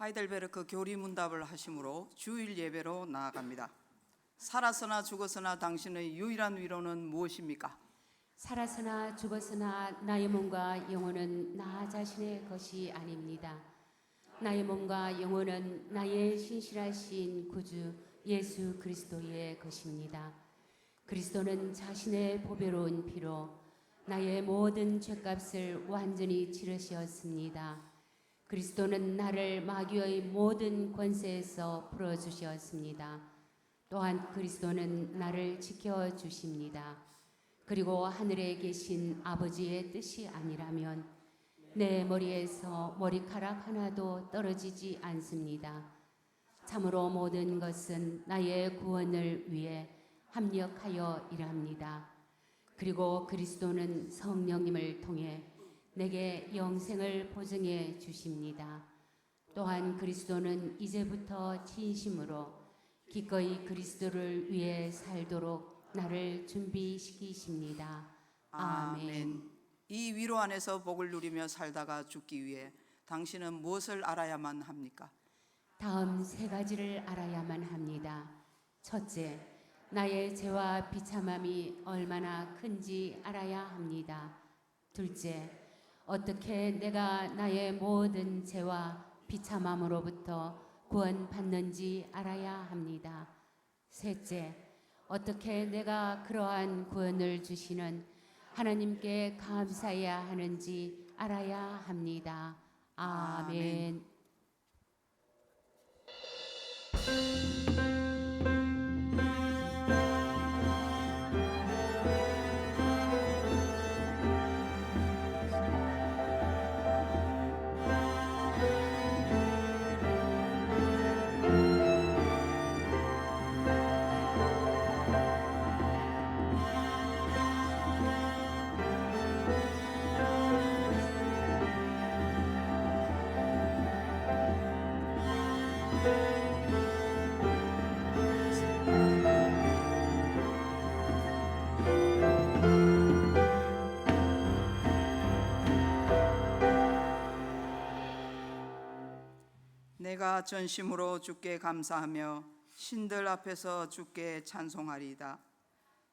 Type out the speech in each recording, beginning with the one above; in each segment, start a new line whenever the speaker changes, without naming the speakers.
하이델베르크 교리문답을 하심으로 주일 예배로 나아갑니다. 살아서나 죽어서나 당신의 유일한 위로는 무엇입니까?
살아서나 죽어서나 나의 몸과 영혼은 나 자신의 것이 아닙니다. 나의 몸과 영혼은 나의 신실하신 구주 예수 그리스도의 것입니다. 그리스도는 자신의 보배로운 피로 나의 모든 죄값을 완전히 치르셨습니다. 그리스도는 나를 마귀의 모든 권세에서 풀어주셨습니다. 또한 그리스도는 나를 지켜주십니다. 그리고 하늘에 계신 아버지의 뜻이 아니라면 내 머리에서 머리카락 하나도 떨어지지 않습니다. 참으로 모든 것은 나의 구원을 위해 합력하여 일합니다. 그리고 그리스도는 성령님을 통해 내게 영생을 보증해 주십니다. 또한 그리스도는 이제부터 진심으로 기꺼이 그리스도를 위해 살도록 나를 준비시키십니다. 아멘.
이 위로 안에서 복을 누리며 살다가 죽기 위해 당신은 무엇을 알아야만 합니까?
다음 세 가지를 알아야만 합니다. 첫째, 나의 죄와 비참함이 얼마나 큰지 알아야 합니다. 둘째, 어떻게 내가 나의 모든 죄와 비참함으로부터 구원받는지 알아야 합니다. 셋째, 어떻게 내가 그러한 구원을 주시는 하나님께 감사해야 하는지 알아야 합니다. 아멘.
내가 전심으로 주께 감사하며 신들 앞에서 주께 찬송하리이다.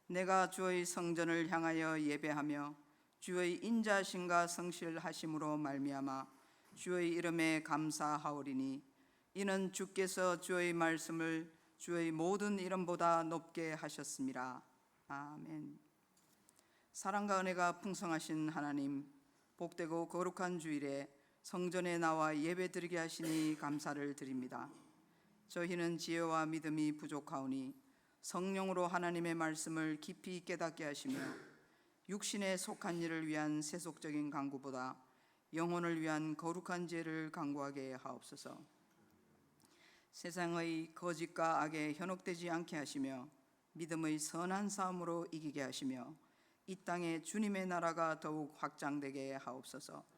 내가 주의 성전을 향하여 예배하며 주의 인자심과 성실하심으로 말미암아 주의 이름에 감사하오리니 이는 주께서 주의 말씀을 주의 모든 이름보다 높게 하셨습니다. 아멘. 사랑과 은혜가 풍성하신 하나님, 복되고 거룩한 주일에 성전에 나와 예배드리게 하시니 감사를 드립니다. 저희는 지혜와 믿음이 부족하오니 성령으로 하나님의 말씀을 깊이 깨닫게 하시며 육신에 속한 일을 위한 세속적인 강구보다 영혼을 위한 거룩한 지혜를 강구하게 하옵소서. 세상의 거짓과 악에 현혹되지 않게 하시며 믿음의 선한 싸움으로 이기게 하시며 이 땅에 주님의 나라가 더욱 확장되게 하옵소서.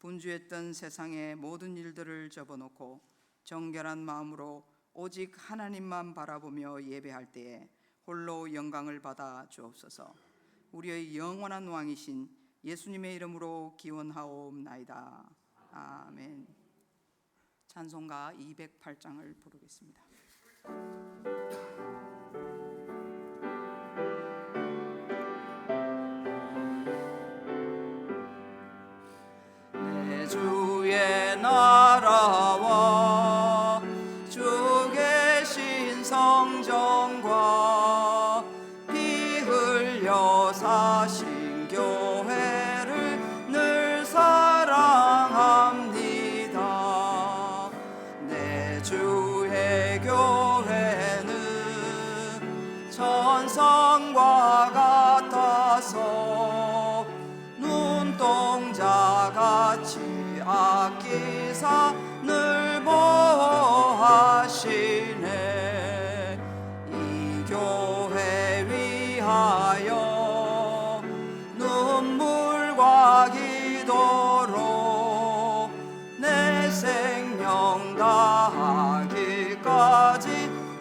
분주했던 세상의 모든 일들을 접어놓고 정결한 마음으로 오직 하나님만 바라보며 예배할 때에 홀로 영광을 받아 주옵소서. 우리의 영원한 왕이신 예수님의 이름으로 기원하옵나이다. 아멘. 찬송가 208장을 부르겠습니다. 내 주의 나라와 주 계신 성전과 피 흘려 사신 교회를 늘 사랑합니다. 내 주의 교회는 천성과 같아서 눈동자같이 아끼사 늘 보호하시네. 이 교회 위하여 눈물과 기도로 내 생명 다하기까지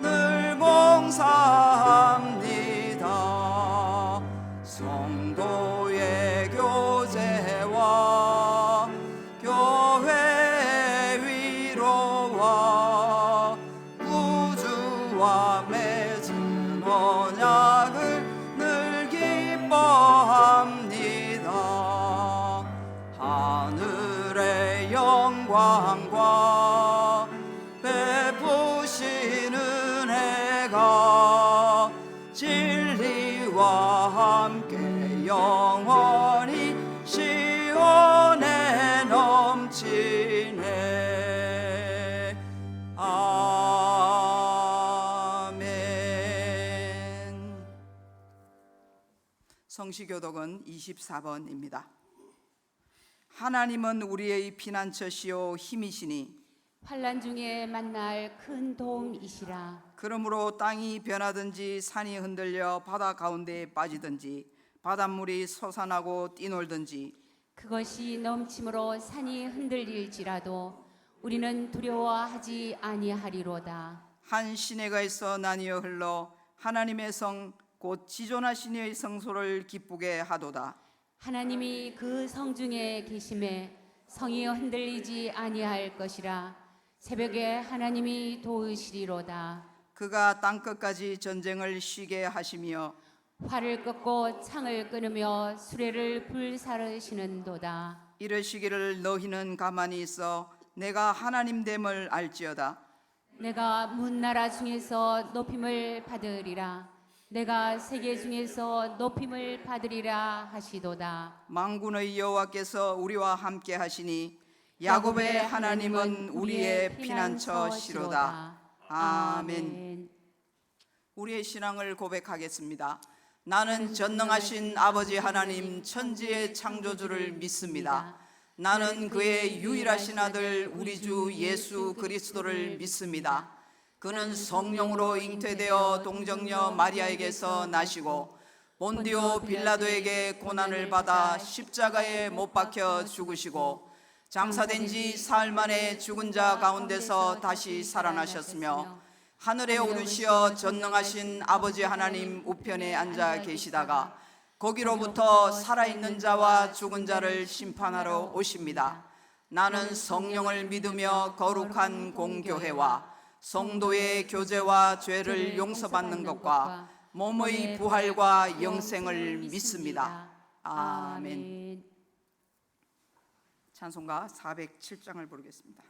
늘 봉사합니다. 성도의 교제와 교회 위로 우리와 맺은 언약을 늘 기뻐합니다. 하늘의 영광과 베푸시는 은혜가 진리와 함께 영원히 시온에 넘치네. 아멘. 성시교독은 24번입니다. 하나님은 우리의 피난처시요 힘이시니
환난 중에 만날 큰 도움이시라.
그러므로 땅이 변하든지 산이 흔들려 바다 가운데에 빠지든지 바닷물이 솟아나고 뛰놀든지
그것이 넘침으로 산이 흔들릴지라도 우리는 두려워하지 아니하리로다.
한 시내가 있어 나뉘어 흘러 하나님의 성 곧 지존하신 이의 성소를 기쁘게 하도다.
하나님이 그 성중에 계심에 성이 흔들리지 아니할 것이라. 새벽에 하나님이 도우시리로다.
그가 땅끝까지 전쟁을 쉬게 하시며
활을 꺾고 창을 끊으며 수레를 불사르시는도다.
이르시기를 너희는 가만히 있어 내가 하나님됨을 알지어다.
내가 문나라 중에서 높임을 받으리라. 내가 세계 중에서 높임을 받으리라 하시도다.
만군의 여호와께서 우리와 함께 하시니 야곱의 하나님은 우리의 피난처시로다. 아멘. 우리의 신앙을 고백하겠습니다. 나는 전능하신 아버지 하나님 천지의 창조주를 믿습니다. 나는 그의 유일하신 아들 우리 주 예수 그리스도를 믿습니다. 그는 성령으로 잉태되어 동정녀 마리아에게서 나시고 본디오 빌라도에게 고난을 받아 십자가에 못 박혀 죽으시고 장사된 지 사흘 만에 죽은 자 가운데서 다시 살아나셨으며 하늘에 오르시어 전능하신 아버지 하나님 우편에 앉아 계시다가 거기로부터 살아있는 자와 죽은 자를 심판하러 오십니다. 나는 성령을 믿으며 거룩한 공교회와 성도의 교제와 죄를 용서받는 것과 몸의 부활과 영생을 믿습니다. 아멘. 찬송가 407장을 부르겠습니다.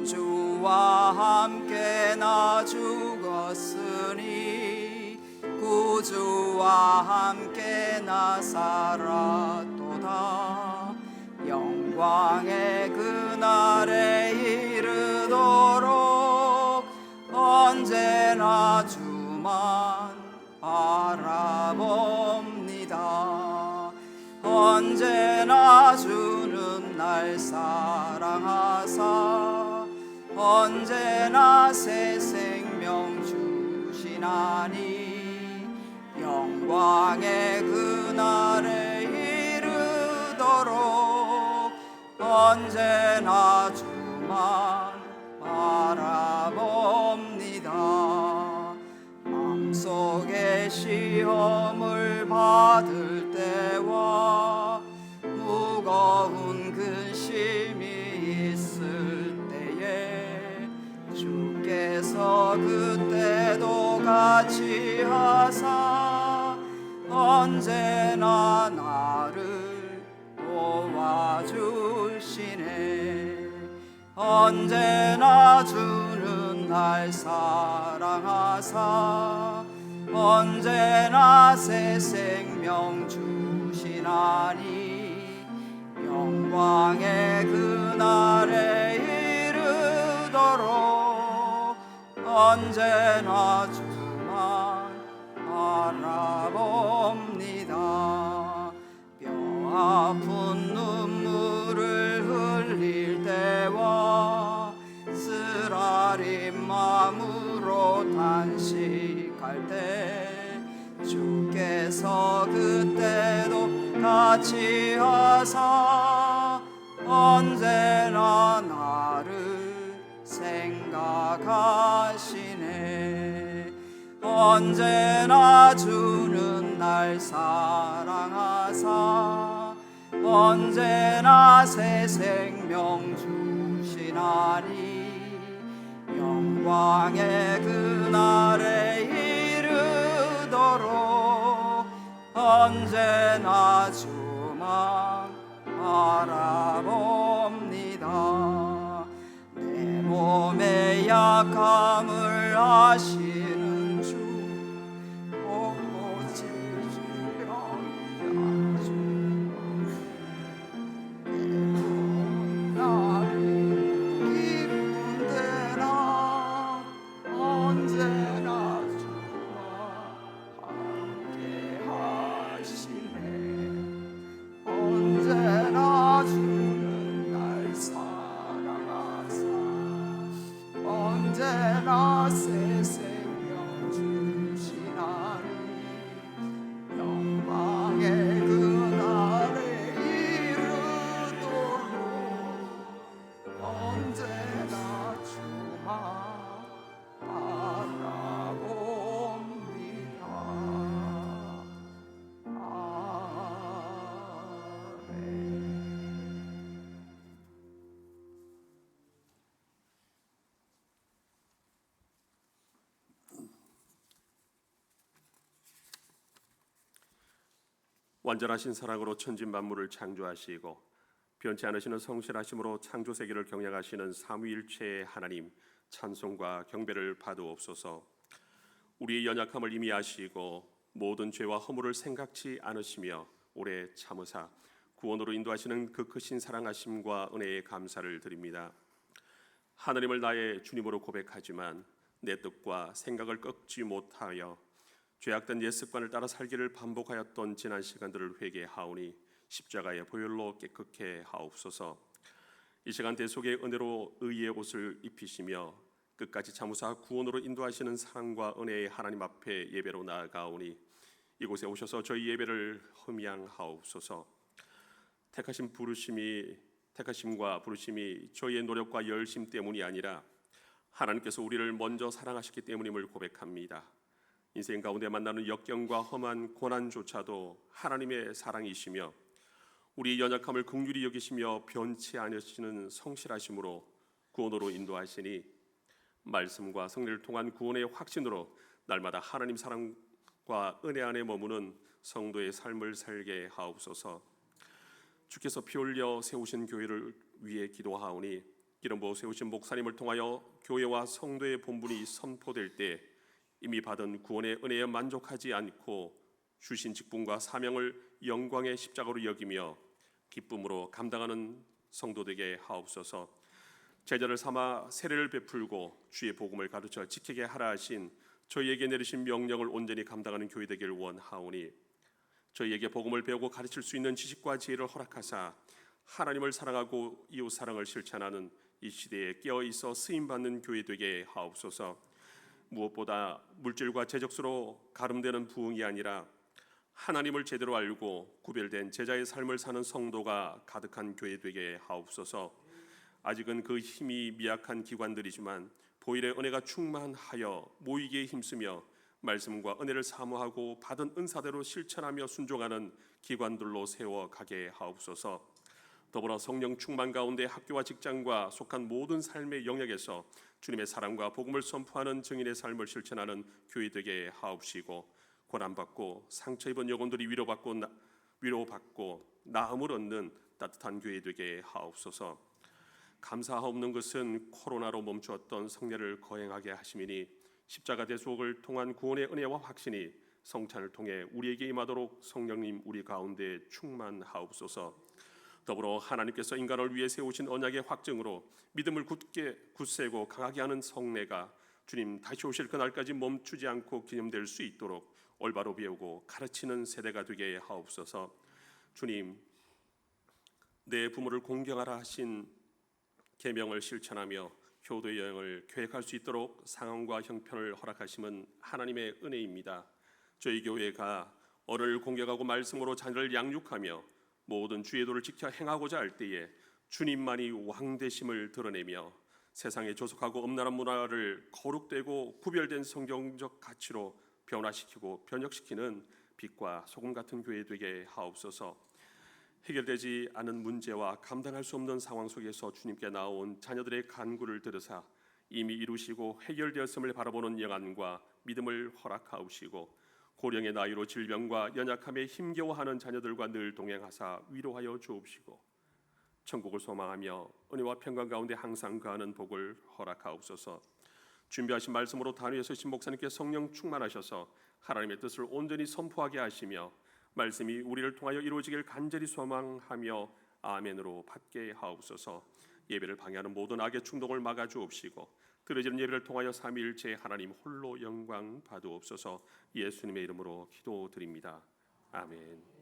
구주와 함께 나 죽었으니 구주와 함께 나 살았도다. 영광의 그날에 이르도록 언제나 주만 바라봅니다. 언제나 주는 날 사랑하사 언제나 새 생명 주시나니 영광의 그날에 이르도록 언제나 주만 바라봅니다. 마음속에 시험을 받을 때와 무거운 근심이 있을 때에 주께서 그때도 같이 하사 언제나 나를 도와주시네. 언제나 주는 날 사랑하사 언제나 새 생명 주시나니 영광의 그날에 이르도록 언제나 주만 바라봅니다. 뼈 아픈 눈물을 흘릴 때와 쓰라린 마음으로 단식할 때 주께서 그때도 같이 하사 언제나 나를 생각하시네. 언제나 주는 날 사랑하사 언제나 새 생명 주시나니 영광의 그날에 이르도록 언제나 주만 바라봅니다. 내 몸의 약함을 아시는 주 고치시려 언제나 새 생명 주시나니 영광의 그날에 이르도록 언제나 주만 바라봅니다. 아멘.
완전하신 사랑으로 천진 만물을 창조하시고 변치 않으시는 성실하심으로 창조 세계를 경영하시는 삼위일체의 하나님 찬송과 경배를 받으옵소서. 우리의 연약함을 이미 아시고 모든 죄와 허물을 생각지 않으시며 오래 참으사 구원으로 인도하시는 그 크신 사랑하심과 은혜에 감사를 드립니다. 하나님을 나의 주님으로 고백하지만 내 뜻과 생각을 꺾지 못하여 죄악된 옛 습관을 따라 살기를 반복하였던 지난 시간들을 회개하오니 십자가의 보혈로 깨끗게 하옵소서. 이 시간 대속의 은혜로 의의 옷을 입히시며 끝까지 참으사 구원으로 인도하시는 사랑과 은혜의 하나님 앞에 예배로 나아가오니 이곳에 오셔서 저희 예배를 흠양하옵소서. 택하심과 부르심이 저희의 노력과 열심 때문이 아니라 하나님께서 우리를 먼저 사랑하셨기 때문임을 고백합니다. 인생 가운데 만나는 역경과 험한 고난조차도 하나님의 사랑이시며 우리의 연약함을 긍휼히 여기시며 변치 않으시는 성실하심으로 구원으로 인도하시니 말씀과 성례를 통한 구원의 확신으로 날마다 하나님 사랑과 은혜 안에 머무는 성도의 삶을 살게 하옵소서. 주께서 피 흘려 세우신 교회를 위해 기도하오니 기름 부어 세우신 목사님을 통하여 교회와 성도의 본분이 선포될 때 이미 받은 구원의 은혜에 만족하지 않고 주신 직분과 사명을 영광의 십자가로 여기며 기쁨으로 감당하는 성도 되게 하옵소서. 제자를 삼아 세례를 베풀고 주의 복음을 가르쳐 지키게 하라 하신 저희에게 내리신 명령을 온전히 감당하는 교회 되기를 원하오니 저희에게 복음을 배우고 가르칠 수 있는 지식과 지혜를 허락하사 하나님을 사랑하고 이웃 사랑을 실천하는 이 시대에 깨어있어 쓰임받는 교회 되게 하옵소서. 무엇보다 물질과 재적수로 가름되는 부흥이 아니라 하나님을 제대로 알고 구별된 제자의 삶을 사는 성도가 가득한 교회 되게 하옵소서. 아직은 그 힘이 미약한 기관들이지만 보일의 은혜가 충만하여 모이기에 힘쓰며 말씀과 은혜를 사모하고 받은 은사대로 실천하며 순종하는 기관들로 세워가게 하옵소서. 더불어 성령 충만 가운데 학교와 직장과 속한 모든 삶의 영역에서 주님의 사랑과 복음을 선포하는 증인의 삶을 실천하는 교회 되게 하옵시고 고난받고 상처 입은 영혼들이 위로받고 나음을 얻는 따뜻한 교회 되게 하옵소서. 감사하옵는 것은 코로나로 멈추었던 성례를 거행하게 하심이니 십자가 대속을 통한 구원의 은혜와 확신이 성찬을 통해 우리에게 임하도록 성령님 우리 가운데 충만하옵소서. 더불어 하나님께서 인간을 위해 세우신 언약의 확증으로 믿음을 굳세고 강하게 하는 성례가 주님 다시 오실 그날까지 멈추지 않고 기념될 수 있도록 올바로 배우고 가르치는 세대가 되게 하옵소서. 주님, 내 부모를 공경하라 하신 계명을 실천하며 효도 여행을 계획할 수 있도록 상황과 형편을 허락하심은 하나님의 은혜입니다. 저희 교회가 어른을 공경하고 말씀으로 자녀를 양육하며 모든 주의 도를 지켜 행하고자 할 때에 주님만이 왕되심을 드러내며 세상에 조속하고 엄란한 문화를 거룩되고 구별된 성경적 가치로 변화시키고 변혁시키는 빛과 소금 같은 교회 되게 하옵소서. 해결되지 않은 문제와 감당할 수 없는 상황 속에서 주님께 나온 자녀들의 간구를 들으사 이미 이루시고 해결되었음을 바라보는 영안과 믿음을 허락하옵시고 고령의 나이로 질병과 연약함에 힘겨워하는 자녀들과 늘 동행하사 위로하여 주옵시고 천국을 소망하며 은혜와 평강 가운데 항상 거하는 복을 허락하옵소서. 준비하신 말씀으로 단위에 서신 목사님께 성령 충만하셔서 하나님의 뜻을 온전히 선포하게 하시며 말씀이 우리를 통하여 이루어지길 간절히 소망하며 아멘으로 받게 하옵소서. 예배를 방해하는 모든 악의 충동을 막아 주옵시고 드려지는 예배를 통하여 삼위일체 하나님 홀로 영광 받으옵소서. 예수님의 이름으로 기도드립니다. 아멘.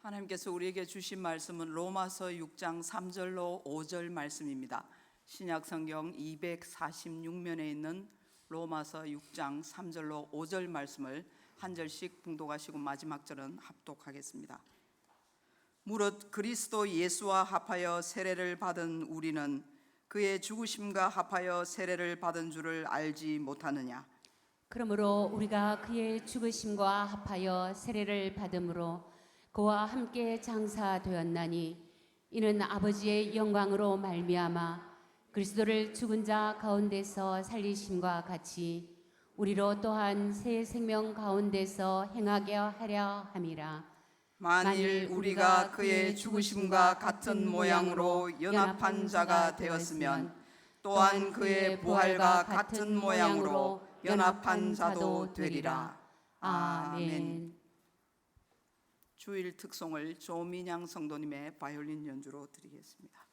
하나님께서 우리에게 주신 말씀은 로마서 6장 3절로 5절 말씀입니다. 신약성경 246면에 있는 로마서 6장 3절로 5절 말씀을 한 절씩 봉독하시고 마지막 절은 합독하겠습니다. 무릇 그리스도 예수와 합하여 세례를 받은 우리는 그의 죽으심과 합하여 세례를 받은 줄을 알지 못하느냐.
그러므로 우리가 그의 죽으심과 합하여 세례를 받음으로 그와 함께 장사되었나니 이는 아버지의 영광으로 말미암아 그리스도를 죽은 자 가운데서 살리심과 같이 우리로 또한 새 생명 가운데서 행하게 하려 함이라.
만일 우리가 그의 죽으심과 같은 모양으로 연합한 자가 되었으면 또한 그의 부활과 같은 모양으로 연합한 자도 되리라. 아멘. 주일 특송을 조민양 성도님의 바이올린 연주로 드리겠습니다.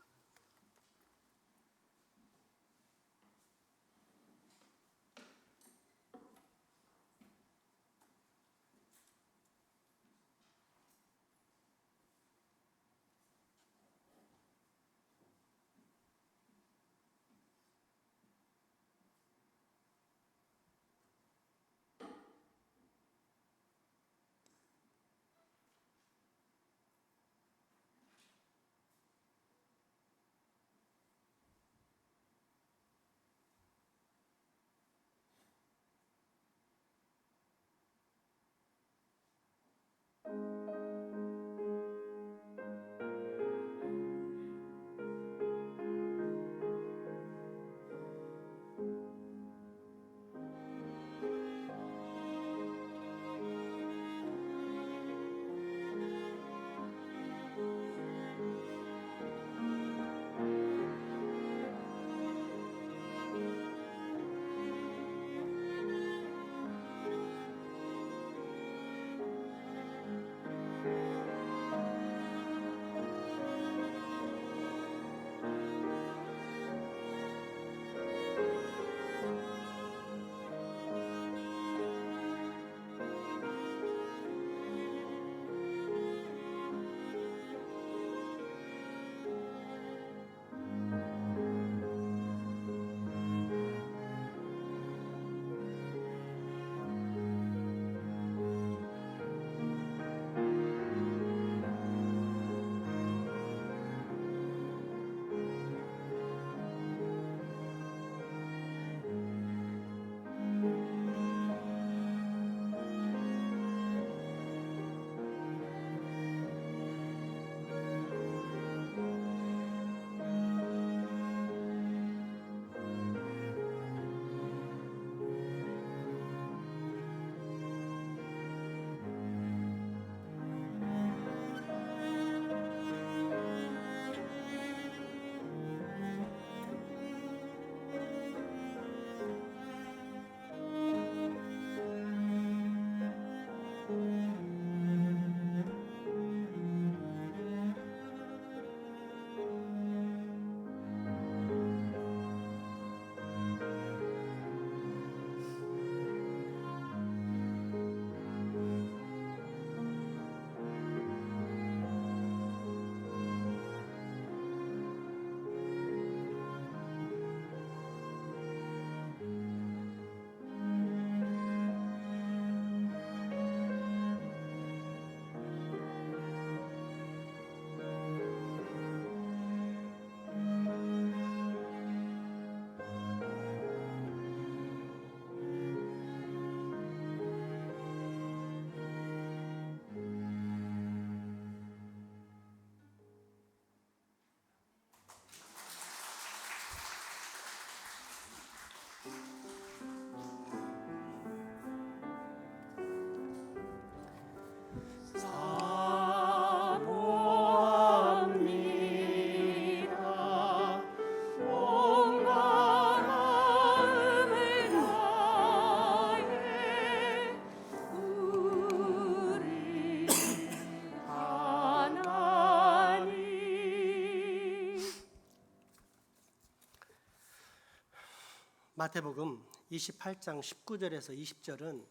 마태복음 28장 19절에서 20절은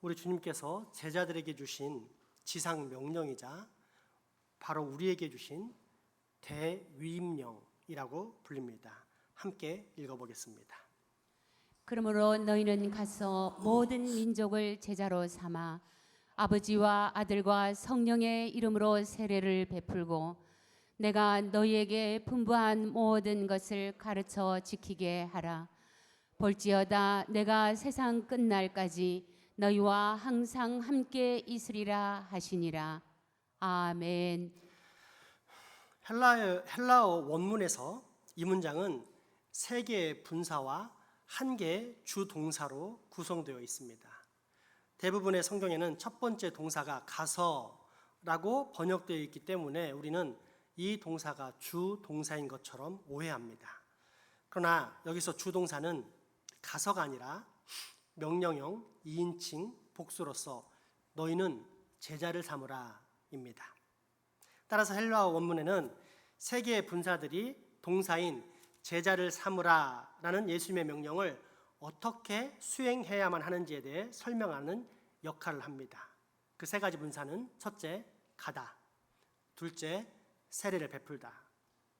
우리 주님께서 제자들에게 주신 지상 명령이자 바로 우리에게 주신 대위임령이라고 불립니다. 함께 읽어보겠습니다.
그러므로 너희는 가서 모든 민족을 제자로 삼아 아버지와 아들과 성령의 이름으로 세례를 베풀고 내가 너희에게 분부한 모든 것을 가르쳐 지키게 하라. 볼지어다 내가 세상 끝날까지 너희와 항상 함께 있으리라 하시니라. 아멘.
헬라어 원문에서 이 문장은 세 개의 분사와 한 개의 주동사로 구성되어 있습니다. 대부분의 성경에는 첫 번째 동사가 가서라고 번역되어 있기 때문에 우리는 이 동사가 주동사인 것처럼 오해합니다. 그러나 여기서 주동사는 가서가 아니라 명령형 2인칭 복수로서 너희는 제자를 삼으라입니다. 따라서 헬라어 원문에는 세 개의 분사들이 동사인 제자를 삼으라라는 예수님의 명령을 어떻게 수행해야만 하는지에 대해 설명하는 역할을 합니다. 그 세 가지 분사는 첫째, 가다, 둘째, 세례를 베풀다,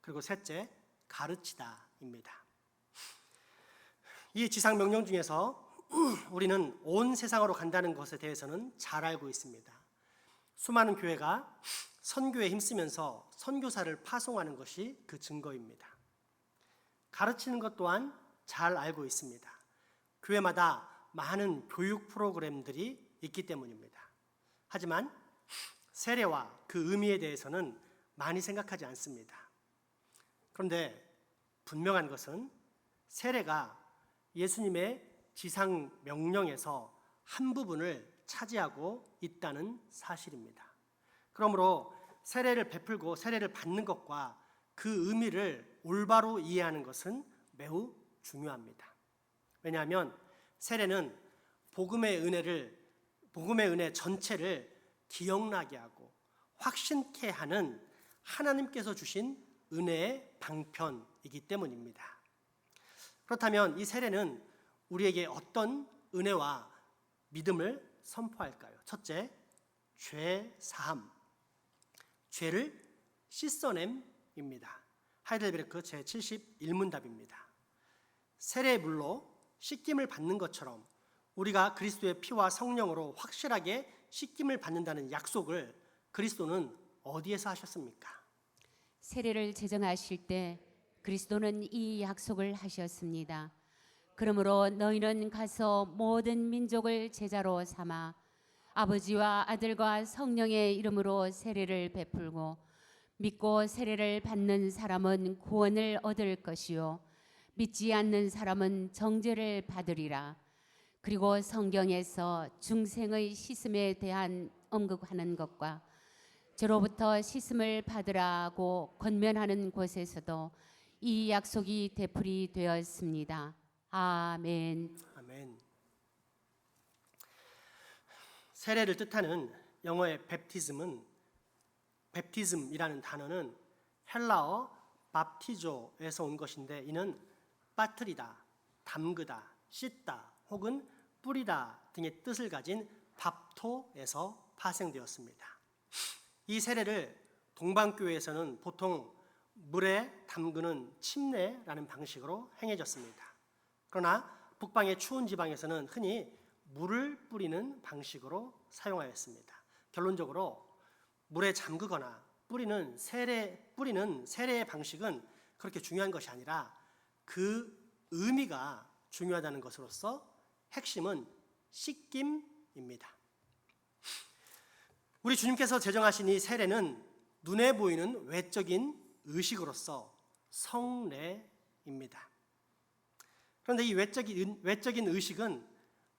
그리고 셋째, 가르치다입니다. 이 지상 명령 중에서 우리는 온 세상으로 간다는 것에 대해서는 잘 알고 있습니다. 수많은 교회가 선교에 힘쓰면서 선교사를 파송하는 것이 그 증거입니다. 가르치는 것 또한 잘 알고 있습니다. 교회마다 많은 교육 프로그램들이 있기 때문입니다. 하지만 세례와 그 의미에 대해서는 많이 생각하지 않습니다. 그런데 분명한 것은 세례가 예수님의 지상 명령에서 한 부분을 차지하고 있다는 사실입니다. 그러므로 세례를 베풀고 세례를 받는 것과 그 의미를 올바로 이해하는 것은 매우 중요합니다. 왜냐하면 세례는 복음의 은혜 전체를 기억나게 하고 확신케 하는 하나님께서 주신 은혜의 방편이기 때문입니다. 그렇다면 이 세례는 우리에게 어떤 은혜와 믿음을 선포할까요? 첫째, 죄 사함, 죄를 씻어냄입니다. 하이델베르크 제71문답입니다. 세례의 물로 씻김을 받는 것처럼 우리가 그리스도의 피와 성령으로 확실하게 씻김을 받는다는 약속을 그리스도는 어디에서 하셨습니까?
세례를 제정하실 때 그리스도는 이 약속을 하셨습니다. 그러므로 너희는 가서 모든 민족을 제자로 삼아 아버지와 아들과 성령의 이름으로 세례를 베풀고 믿고 세례를 받는 사람은 구원을 얻을 것이요 믿지 않는 사람은 정죄를 받으리라. 그리고 성경에서 중생의 씻음에 대한 언급하는 것과 저로부터 씻음을 받으라고 권면하는 곳에서도 이 약속이 되풀이 되었습니다. 아멘.
아멘. 세례를 뜻하는 영어의 베프티즘이라는 단어는 헬라어 밥티조에서 온 것인데 이는 빠뜨리다, 담그다, 씻다 혹은 뿌리다 등의 뜻을 가진 밥토에서 파생되었습니다. 이 세례를 동방교회에서는 보통 물에 담그는 침례라는 방식으로 행해졌습니다. 그러나 북방의 추운 지방에서는 흔히 물을 뿌리는 방식으로 사용하였습니다. 결론적으로 물에 잠그거나 뿌리는 세례의 방식은 그렇게 중요한 것이 아니라 그 의미가 중요하다는 것으로서 핵심은 씻김입니다. 우리 주님께서 제정하신 이 세례는 눈에 보이는 외적인 의식으로서 성례입니다. 그런데 이 외적인 의식은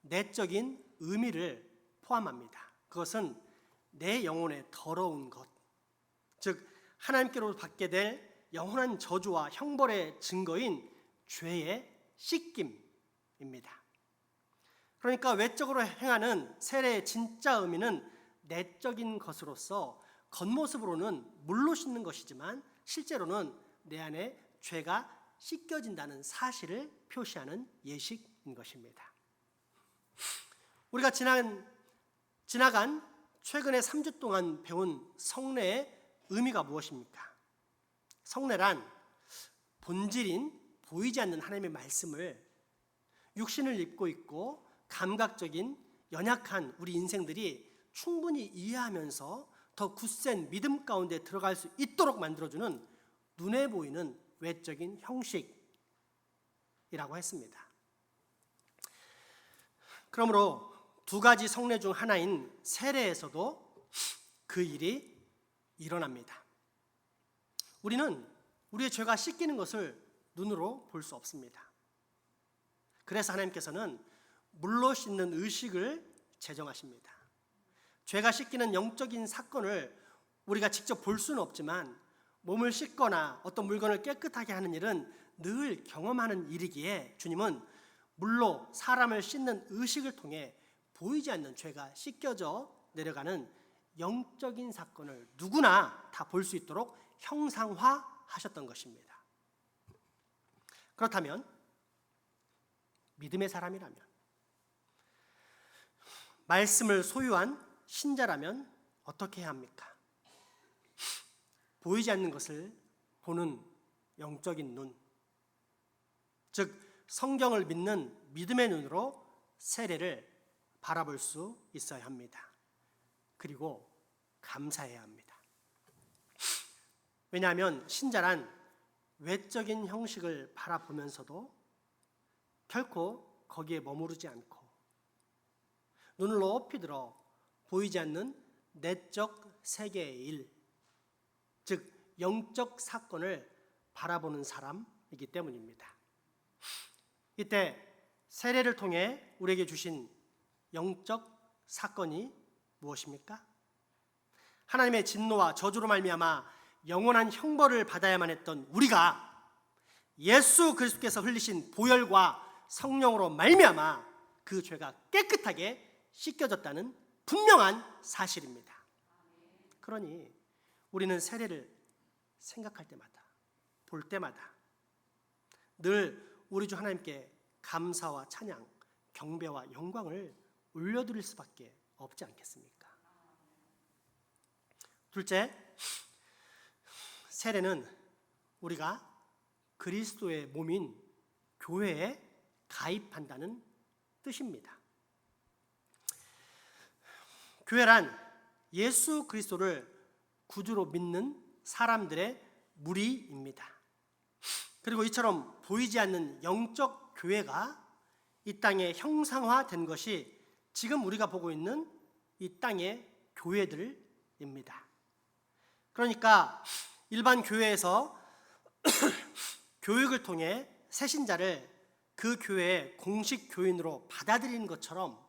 내적인 의미를 포함합니다. 그것은 내 영혼의 더러운 것, 즉 하나님께로부터 받게 될 영원한 저주와 형벌의 증거인 죄의 씻김입니다. 그러니까 외적으로 행하는 세례의 진짜 의미는 내적인 것으로서 겉모습으로는 물로 씻는 것이지만 실제로는 내 안에 죄가 씻겨진다는 사실을 표시하는 예식인 것입니다. 우리가 지나간 최근에 3주 동안 배운 성례의 의미가 무엇입니까? 성례란 본질인 보이지 않는 하나님의 말씀을 육신을 입고 있고 감각적인 연약한 우리 인생들이 충분히 이해하면서 더 굳센 믿음 가운데 들어갈 수 있도록 만들어주는 눈에 보이는 외적인 형식이라고 했습니다. 그러므로 두 가지 성례 중 하나인 세례에서도 그 일이 일어납니다. 우리는 우리의 죄가 씻기는 것을 눈으로 볼 수 없습니다. 그래서 하나님께서는 물로 씻는 의식을 제정하십니다. 죄가 씻기는 영적인 사건을 우리가 직접 볼 수는 없지만 몸을 씻거나 어떤 물건을 깨끗하게 하는 일은 늘 경험하는 일이기에 주님은 물로 사람을 씻는 의식을 통해 보이지 않는 죄가 씻겨져 내려가는 영적인 사건을 누구나 다 볼 수 있도록 형상화하셨던 것입니다. 그렇다면 믿음의 사람이라면, 말씀을 소유한 신자라면 어떻게 해야 합니까? 보이지 않는 것을 보는 영적인 눈, 즉 성경을 믿는 믿음의 눈으로 세례를 바라볼 수 있어야 합니다. 그리고 감사해야 합니다. 왜냐하면 신자란 외적인 형식을 바라보면서도 결코 거기에 머무르지 않고 눈을 높이 들어 보이지 않는 내적 세계의 일, 즉 영적 사건을 바라보는 사람이기 때문입니다. 이때 세례를 통해 우리에게 주신 영적 사건이 무엇입니까? 하나님의 진노와 저주로 말미암아 영원한 형벌을 받아야만 했던 우리가 예수 그리스도께서 흘리신 보혈과 성령으로 말미암아 그 죄가 깨끗하게 씻겨졌다는 분명한 사실입니다. 그러니 우리는 세례를 생각할 때마다, 볼 때마다 늘 우리 주 하나님께 감사와 찬양, 경배와 영광을 올려드릴 수밖에 없지 않겠습니까? 둘째, 세례는 우리가 그리스도의 몸인 교회에 가입한다는 뜻입니다. 교회란 예수 그리스도를 구주로 믿는 사람들의 무리입니다. 그리고 이처럼 보이지 않는 영적 교회가 이 땅에 형상화된 것이 지금 우리가 보고 있는 이 땅의 교회들입니다. 그러니까 일반 교회에서 교육을 통해 새신자를 그 교회의 공식 교인으로 받아들이는 것처럼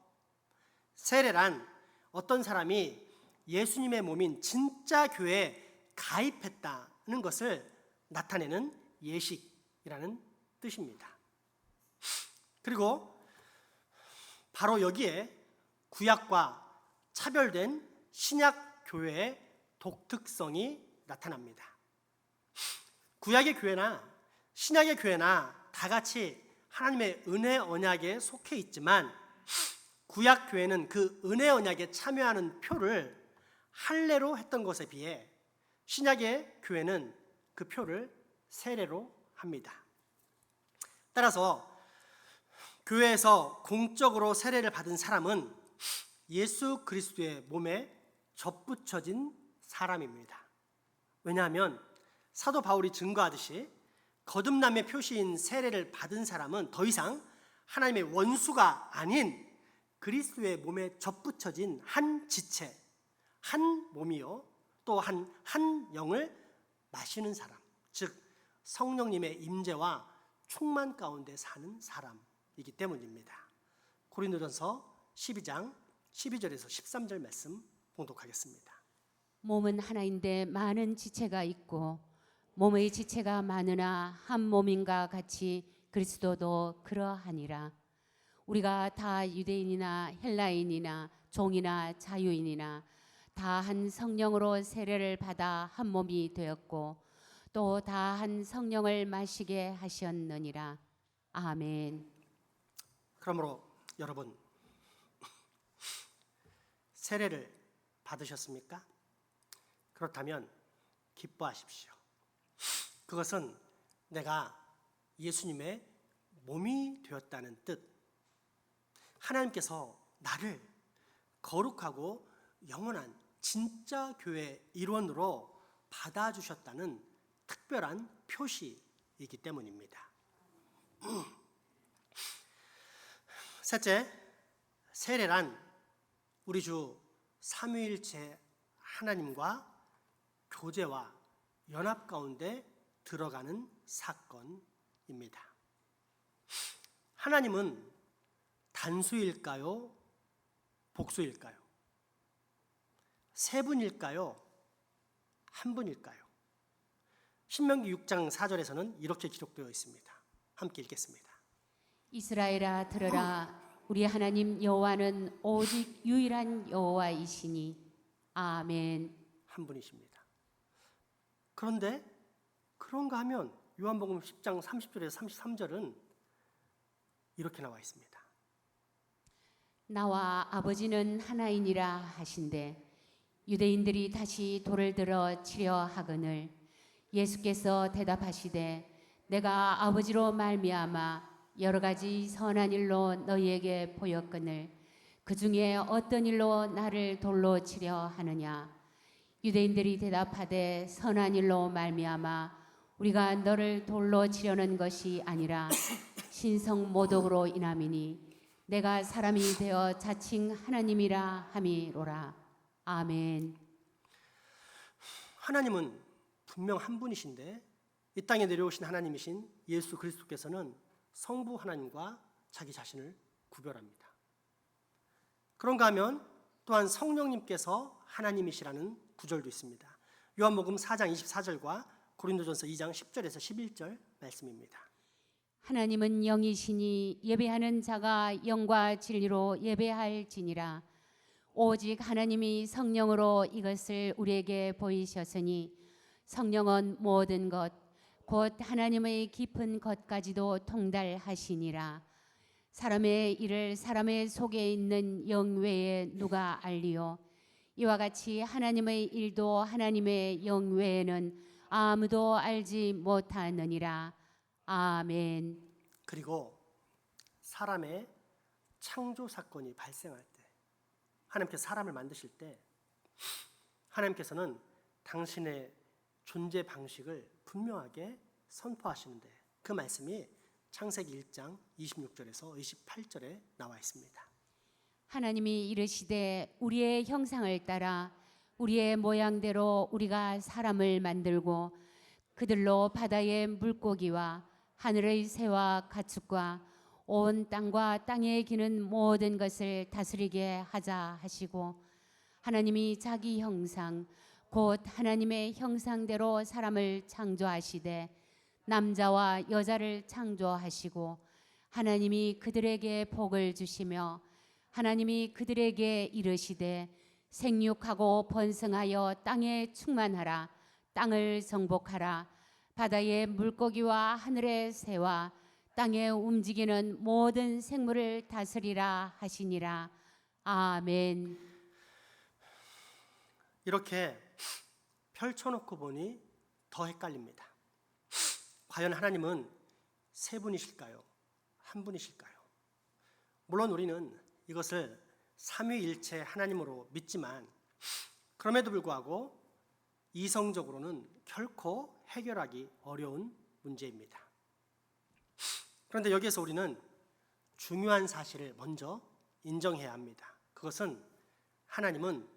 세례란 어떤 사람이 예수님의 몸인 진짜 교회에 가입했다는 것을 나타내는 예식이라는 뜻입니다. 그리고 바로 여기에 구약과 차별된 신약 교회의 독특성이 나타납니다. 구약의 교회나 신약의 교회나 다 같이 하나님의 은혜 언약에 속해 있지만 구약 교회는 그 은혜 언약에 참여하는 표를 할례로 했던 것에 비해 신약의 교회는 그 표를 세례로 합니다. 따라서 교회에서 공적으로 세례를 받은 사람은 예수 그리스도의 몸에 접붙여진 사람입니다. 왜냐하면 사도 바울이 증거하듯이 거듭남의 표시인 세례를 받은 사람은 더 이상 하나님의 원수가 아닌 그리스도의 몸에 접붙여진 한 지체, 한 몸이요 또 한 영을 마시는 사람, 즉 성령님의 임재와 충만 가운데 사는 사람이기 때문입니다. 고린도전서 12장 12절에서 13절 말씀 봉독하겠습니다.
몸은 하나인데 많은 지체가 있고 몸의 지체가 많으나 한 몸인가 같이 그리스도도 그러하니라. 우리가 다 유대인이나 헬라인이나 종이나 자유인이나 다 한 성령으로 세례를 받아 한 몸이 되었고 또 다한 성령을 마시게 하셨느니라. 아멘.
그러므로 여러분, 세례를 받으셨습니까? 그렇다면 기뻐하십시오. 그것은 내가 예수님의 몸이 되었다는 뜻, 하나님께서 나를 거룩하고 영원한 진짜 교회 일원으로 받아주셨다는 특별한 표시이기 때문입니다. 셋째, 세례란 우리 주 삼위일체 하나님과 교제와 연합 가운데 들어가는 사건입니다. 하나님은 단수일까요? 복수일까요? 세 분일까요? 한 분일까요? 신명기 6장 4절에서는 이렇게 기록되어 있습니다. 함께 읽겠습니다.
이스라엘아 들으라. 우리 하나님 여호와는 오직 유일한 여호와이시니. 아멘.
한 분이십니다. 그런데 그런가 하면 요한복음 10장 30절에서 33절은 이렇게 나와 있습니다.
나와 아버지는 하나이니라 하신대 유대인들이 다시 돌을 들어 치려 하거늘 예수께서 대답하시되 내가 아버지로 말미암아 여러 가지 선한 일로 너희에게 보였거늘 그 중에 어떤 일로 나를 돌로 치려 하느냐. 유대인들이 대답하되 선한 일로 말미암아 우리가 너를 돌로 치려는 것이 아니라 신성 모독으로 인함이니 내가 사람이 되어 자칭 하나님이라 함이로라. 아멘.
하나님은 분명 한 분이신데 이 땅에 내려오신 하나님이신 예수 그리스도께서는 성부 하나님과 자기 자신을 구별합니다. 그런가 하면 또한 성령님께서 하나님이시라는 구절도 있습니다. 요한복음 4장 24절과 고린도전서 2장 10절에서 11절 말씀입니다.
하나님은 영이시니 예배하는 자가 영과 진리로 예배할지니라. 오직 하나님이 성령으로 이것을 우리에게 보이셨으니 성령은 모든 것 곧 하나님의 깊은 것까지도 통달하시니라. 사람의 일을 사람의 속에 있는 영 외에 누가 알리요. 이와 같이 하나님의 일도 하나님의 영 외에는 아무도 알지 못하느니라. 아멘.
그리고 사람의 창조 사건이 발생할 때 하나님께서 사람을 만드실 때 하나님께서는 당신의 존재 방식을 분명하게 선포하시는데 그 말씀이 창세기 1장 26절에서 28절에 나와 있습니다.
하나님이 이르시되 우리의 형상을 따라 우리의 모양대로 우리가 사람을 만들고 그들로 바다의 물고기와 하늘의 새와 가축과 온 땅과 땅에 기는 모든 것을 다스리게 하자 하시고 하나님이 자기 형상 곧 하나님의 형상대로 사람을 창조하시되 남자와 여자를 창조하시고 하나님이 그들에게 복을 주시며 하나님이 그들에게 이르시되 생육하고 번성하여 땅에 충만하라. 땅을 정복하라. 바다의 물고기와 하늘의 새와 땅에 움직이는 모든 생물을 다스리라 하시니라. 아멘.
이렇게 펼쳐놓고 보니 더 헷갈립니다. 과연 하나님은 세 분이실까요? 한 분이실까요? 물론 우리는 이것을 삼위일체 하나님으로 믿지만 그럼에도 불구하고 이성적으로는 결코 해결하기 어려운 문제입니다. 그런데 여기에서 우리는 중요한 사실을 먼저 인정해야 합니다. 그것은 하나님은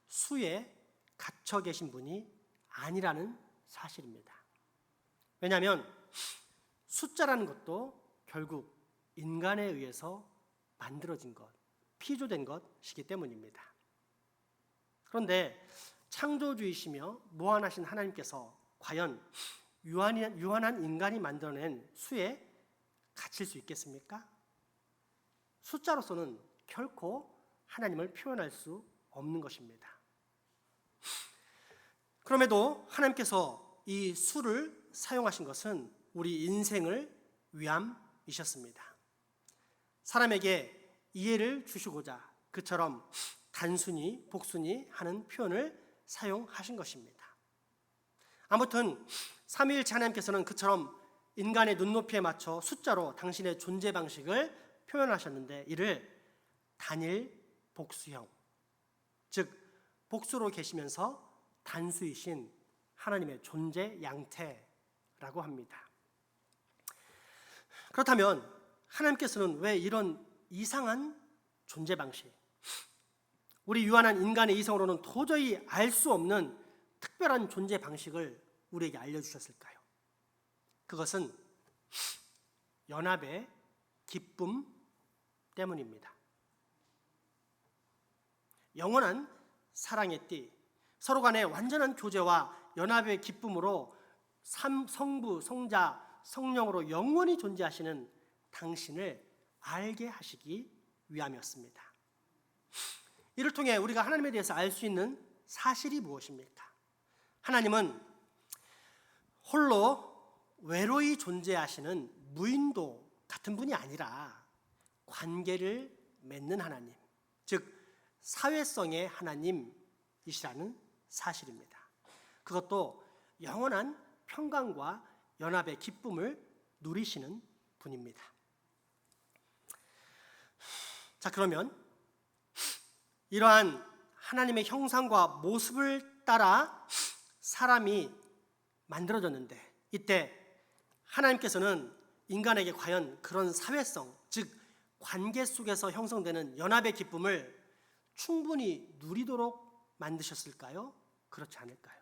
수에 갇혀 계신 분이 아니라는 사실입니다. 왜냐하면 숫자라는 것도 결국 인간에 의해서 만들어진 것, 피조된 것이기 때문입니다. 그런데 창조주이시며 무한하신 하나님께서 과연 유한한 인간이 만들어낸 수에 갇힐 수 있겠습니까? 숫자로서는 결코 하나님을 표현할 수 없는 것입니다. 그럼에도 하나님께서 이 수를 사용하신 것은 우리 인생을 위함이셨습니다. 사람에게 이해를 주시고자 그처럼 단순히 복순히 하는 표현을 사용하신 것입니다. 아무튼 삼위일체 하나님께서는 그처럼 인간의 눈높이에 맞춰 숫자로 당신의 존재 방식을 표현하셨는데 이를 단일 복수형, 즉 복수로 계시면서 단수이신 하나님의 존재 양태라고 합니다. 그렇다면 하나님께서는 왜 이런 이상한 존재 방식, 우리 유한한 인간의 이성으로는 도저히 알 수 없는 특별한 존재 방식을 우리에게 알려주셨을까요? 그것은 연합의 기쁨 때문입니다. 영원한 사랑의 띠, 서로 간의 완전한 교제와 연합의 기쁨으로 성부, 성자, 성령으로 영원히 존재하시는 당신을 알게 하시기 위함이었습니다. 이를 통해 우리가 하나님에 대해서 알 수 있는 사실이 무엇입니까? 하나님은 홀로 외로이 존재하시는 무인도 같은 분이 아니라 관계를 맺는 하나님, 즉 사회성의 하나님이시라는 사실입니다. 그것도 영원한 평강과 연합의 기쁨을 누리시는 분입니다. 자, 그러면 이러한 하나님의 형상과 모습을 따라 사람이 만들어졌는데 이때 하나님께서는 인간에게 과연 그런 사회성, 즉 관계 속에서 형성되는 연합의 기쁨을 충분히 누리도록 만드셨을까요? 그렇지 않을까요?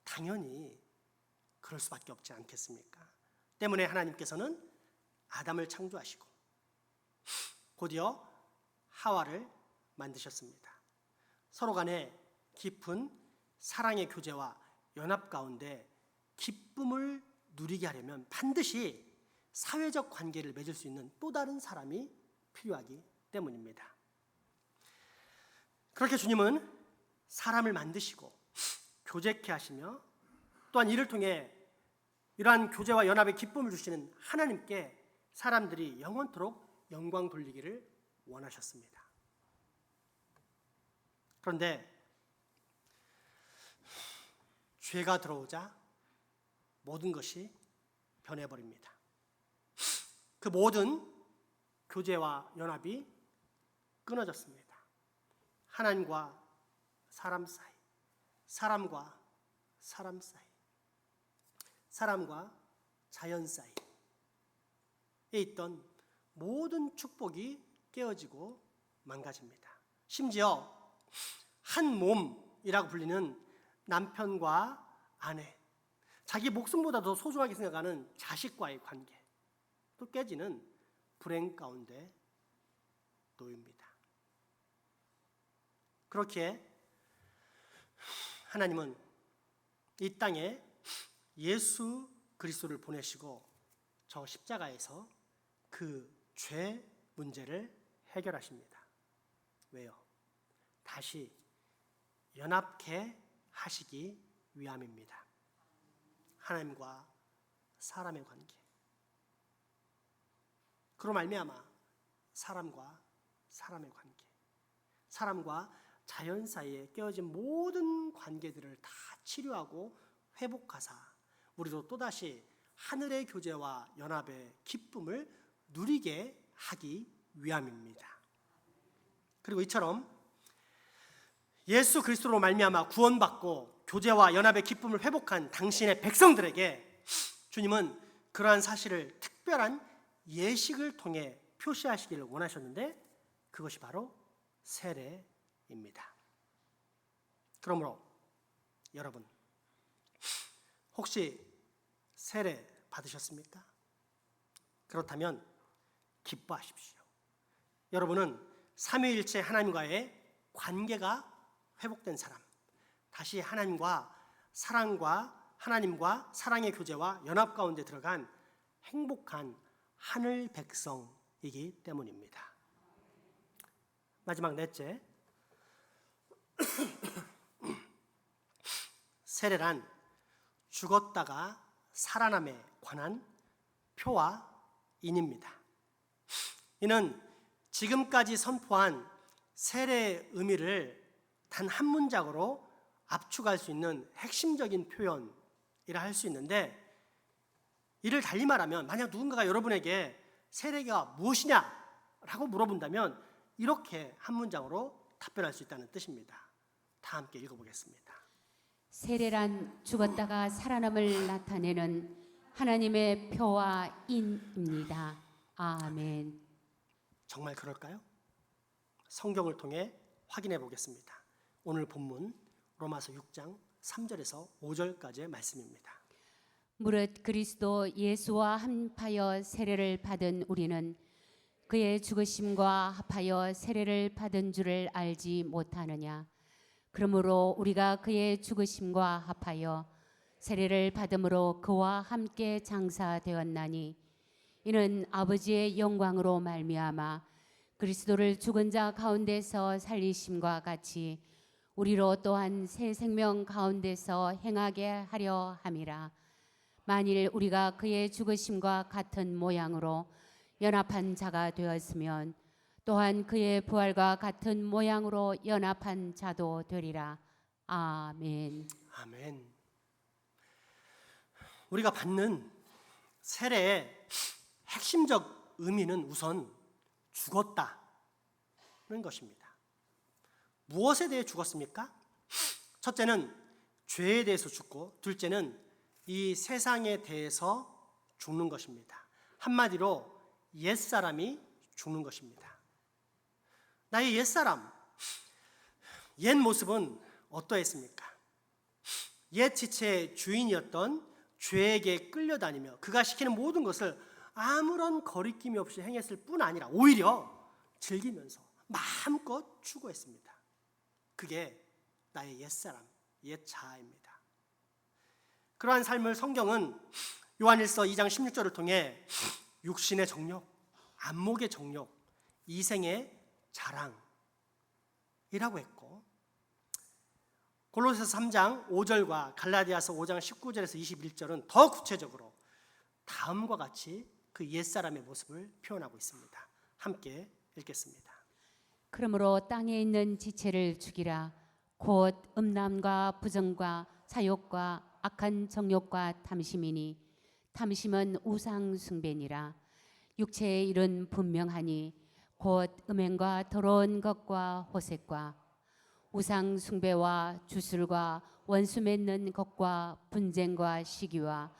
당연히 그럴 수밖에 없지 않겠습니까? 때문에 하나님께서는 아담을 창조하시고 곧이어 하와를 만드셨습니다. 서로 간에 깊은 사랑의 교제와 연합 가운데 기쁨을 누리게 하려면 반드시 사회적 관계를 맺을 수 있는 또 다른 사람이 필요하기 때문입니다. 그렇게 주님은 사람을 만드시고 교제케 하시며 또한 이를 통해 이러한 교제와 연합의 기쁨을 주시는 하나님께 사람들이 영원토록 영광 돌리기를 원하셨습니다. 그런데 죄가 들어오자 모든 것이 변해버립니다. 그 모든 교제와 연합이 끊어졌습니다. 하나님과 사람 사이, 사람과 사람 사이, 사람과 자연 사이에 있던 모든 축복이 깨어지고 망가집니다. 심지어 한 몸이라고 불리는 남편과 아내, 자기 목숨보다 더 소중하게 생각하는 자식과의 관계, 또 깨지는 불행 가운데 놓입니다. 그렇게 하나님은 이 땅에 예수 그리스도를 보내시고 저 십자가에서 그 죄 문제를 해결하십니다. 왜요? 다시 연합케 하시기 위함입니다. 하나님과 사람의 관계, 그로 말미암아 사람과 사람의 관계, 사람과 자연 사이에 깨어진 모든 관계들을 다 치료하고 회복하사 우리도 또다시 하늘의 교제와 연합의 기쁨을 누리게 하기 위함입니다. 그리고 이처럼 예수 그리스도로 말미암아 구원받고 교제와 연합의 기쁨을 회복한 당신의 백성들에게 주님은 그러한 사실을 특별한 예식을 통해 표시하시기를 원하셨는데 그것이 바로 세례입니다. 그러므로 여러분, 혹시 세례 받으셨습니까? 그렇다면 기뻐하십시오. 여러분은 삼위일체 하나님과의 관계가 회복된 사람, 다시 하나님과 사랑의 교제와 연합 가운데 들어간 행복한 하늘 백성이기 때문입니다. 마지막 넷째, 세례란 죽었다가 살아남에 관한 표와 인입니다. 이는 지금까지 선포한 세례의 의미를 단 한 문장으로 압축할 수 있는 핵심적인 표현이라 할 수 있는데, 이를 달리 말하면 만약 누군가가 여러분에게 세례가 무엇이냐라고 물어본다면 이렇게 한 문장으로 답변할 수 있다는 뜻입니다. 다 함께 읽어보겠습니다.
세례란 죽었다가 살아남을 나타내는 하나님의 표와 인입니다. 아멘.
정말 그럴까요? 성경을 통해 확인해 보겠습니다. 오늘 본문 로마서 6장 3절에서 5절까지의 말씀입니다.
무릇 그리스도 예수와 합하여 세례를 받은 우리는 그의 죽으심과 합하여 세례를 받은 줄을 알지 못하느냐. 그러므로 우리가 그의 죽으심과 합하여 세례를 받음으로 그와 함께 장사되었나니, 이는 아버지의 영광으로 말미암아 그리스도를 죽은 자 가운데서 살리심과 같이 우리로 또한 새 생명 가운데서 행하게 하려 함이라. 만일 우리가 그의 죽으심과 같은 모양으로 연합한 자가 되었으면 또한 그의 부활과 같은 모양으로 연합한 자도 되리라. 아멘.
아멘. 우리가 받는 세례의 핵심적 의미는 우선 죽었다는 것입니다. 무엇에 대해 죽었습니까? 첫째는 죄에 대해서 죽고, 둘째는 이 세상에 대해서 죽는 것입니다. 한마디로 옛사람이 죽는 것입니다. 나의 옛사람, 옛 모습은 어떠했습니까? 옛 지체의 주인이었던 죄에게 끌려다니며 그가 시키는 모든 것을 아무런 거리낌이 없이 행했을 뿐 아니라 오히려 즐기면서 마음껏 추구했습니다. 그게 나의 옛사람, 옛자아입니다. 그러한 삶을 성경은 요한일서 2장 16절을 통해 육신의 정욕, 안목의 정욕, 이생의 자랑이라고 했고, 골로새서 3장 5절과 갈라디아서 5장 19절에서 21절은 더 구체적으로 다음과 같이 그 옛사람의 모습을 표현하고 있습니다. 함께 읽겠습니다.
그러므로 땅에 있는 지체를 죽이라. 곧 음란과 부정과 사욕과 악한 정욕과 탐심이니, 탐심은 우상 숭배니라. 육체의 일은 분명하니 곧 음행과 더러운 것과 호색과 우상 숭배와 주술과 원수 맺는 것과 분쟁과 시기와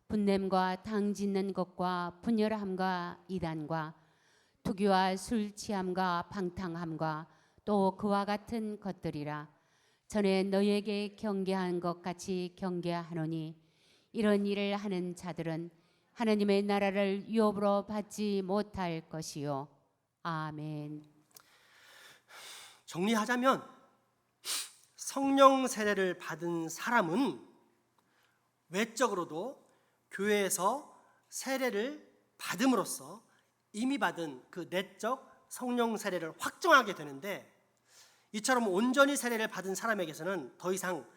분냄과 당 짓는 것과 분열함과 이단과 투기와 술 취함과 방탕함과 또 그와 같은 것들이라. 전에 너희에게 경계한 것 같이 경계하노니, 이런 일을 하는 자들은 하나님의 나라를 유업으로 받지 못할 것이요. 아멘.
정리하자면 성령 세례를 받은 사람은 외적으로도 교회에서 세례를 받음으로써 이미 받은 그 내적 성령 세례를 확정하게 되는데, 이처럼 온전히 세례를 받은 사람에게서는 더 이상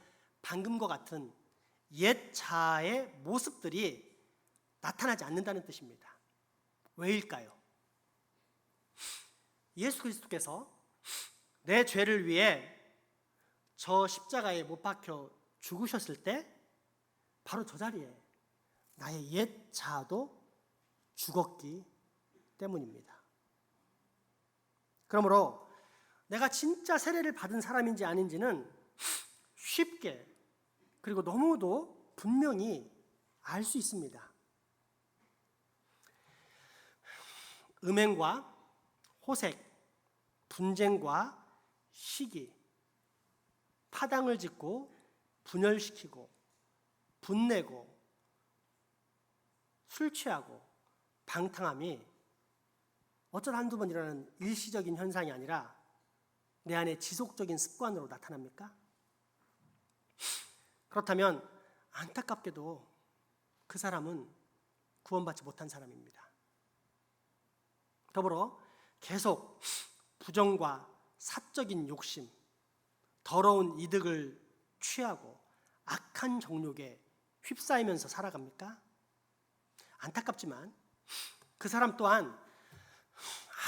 방금과 같은 옛 자아의 모습들이 나타나지 않는다는 뜻입니다. 왜일까요? 예수 그리스도께서 내 죄를 위해 저 십자가에 못 박혀 죽으셨을 때 바로 저 자리에 나의 옛 자아도 죽었기 때문입니다. 그러므로 내가 진짜 세례를 받은 사람인지 아닌지는 쉽게, 그리고 너무도 분명히 알 수 있습니다. 음행과 호색, 분쟁과 시기, 파당을 짓고 분열시키고 분내고 술 취하고 방탕함이 어쩌다 한두 번 일어나는 일시적인 현상이 아니라 내 안에 지속적인 습관으로 나타납니까? 그렇다면 안타깝게도 그 사람은 구원받지 못한 사람입니다. 더불어 계속 부정과 사적인 욕심, 더러운 이득을 취하고 악한 정욕에 휩싸이면서 살아갑니까? 안타깝지만 그 사람 또한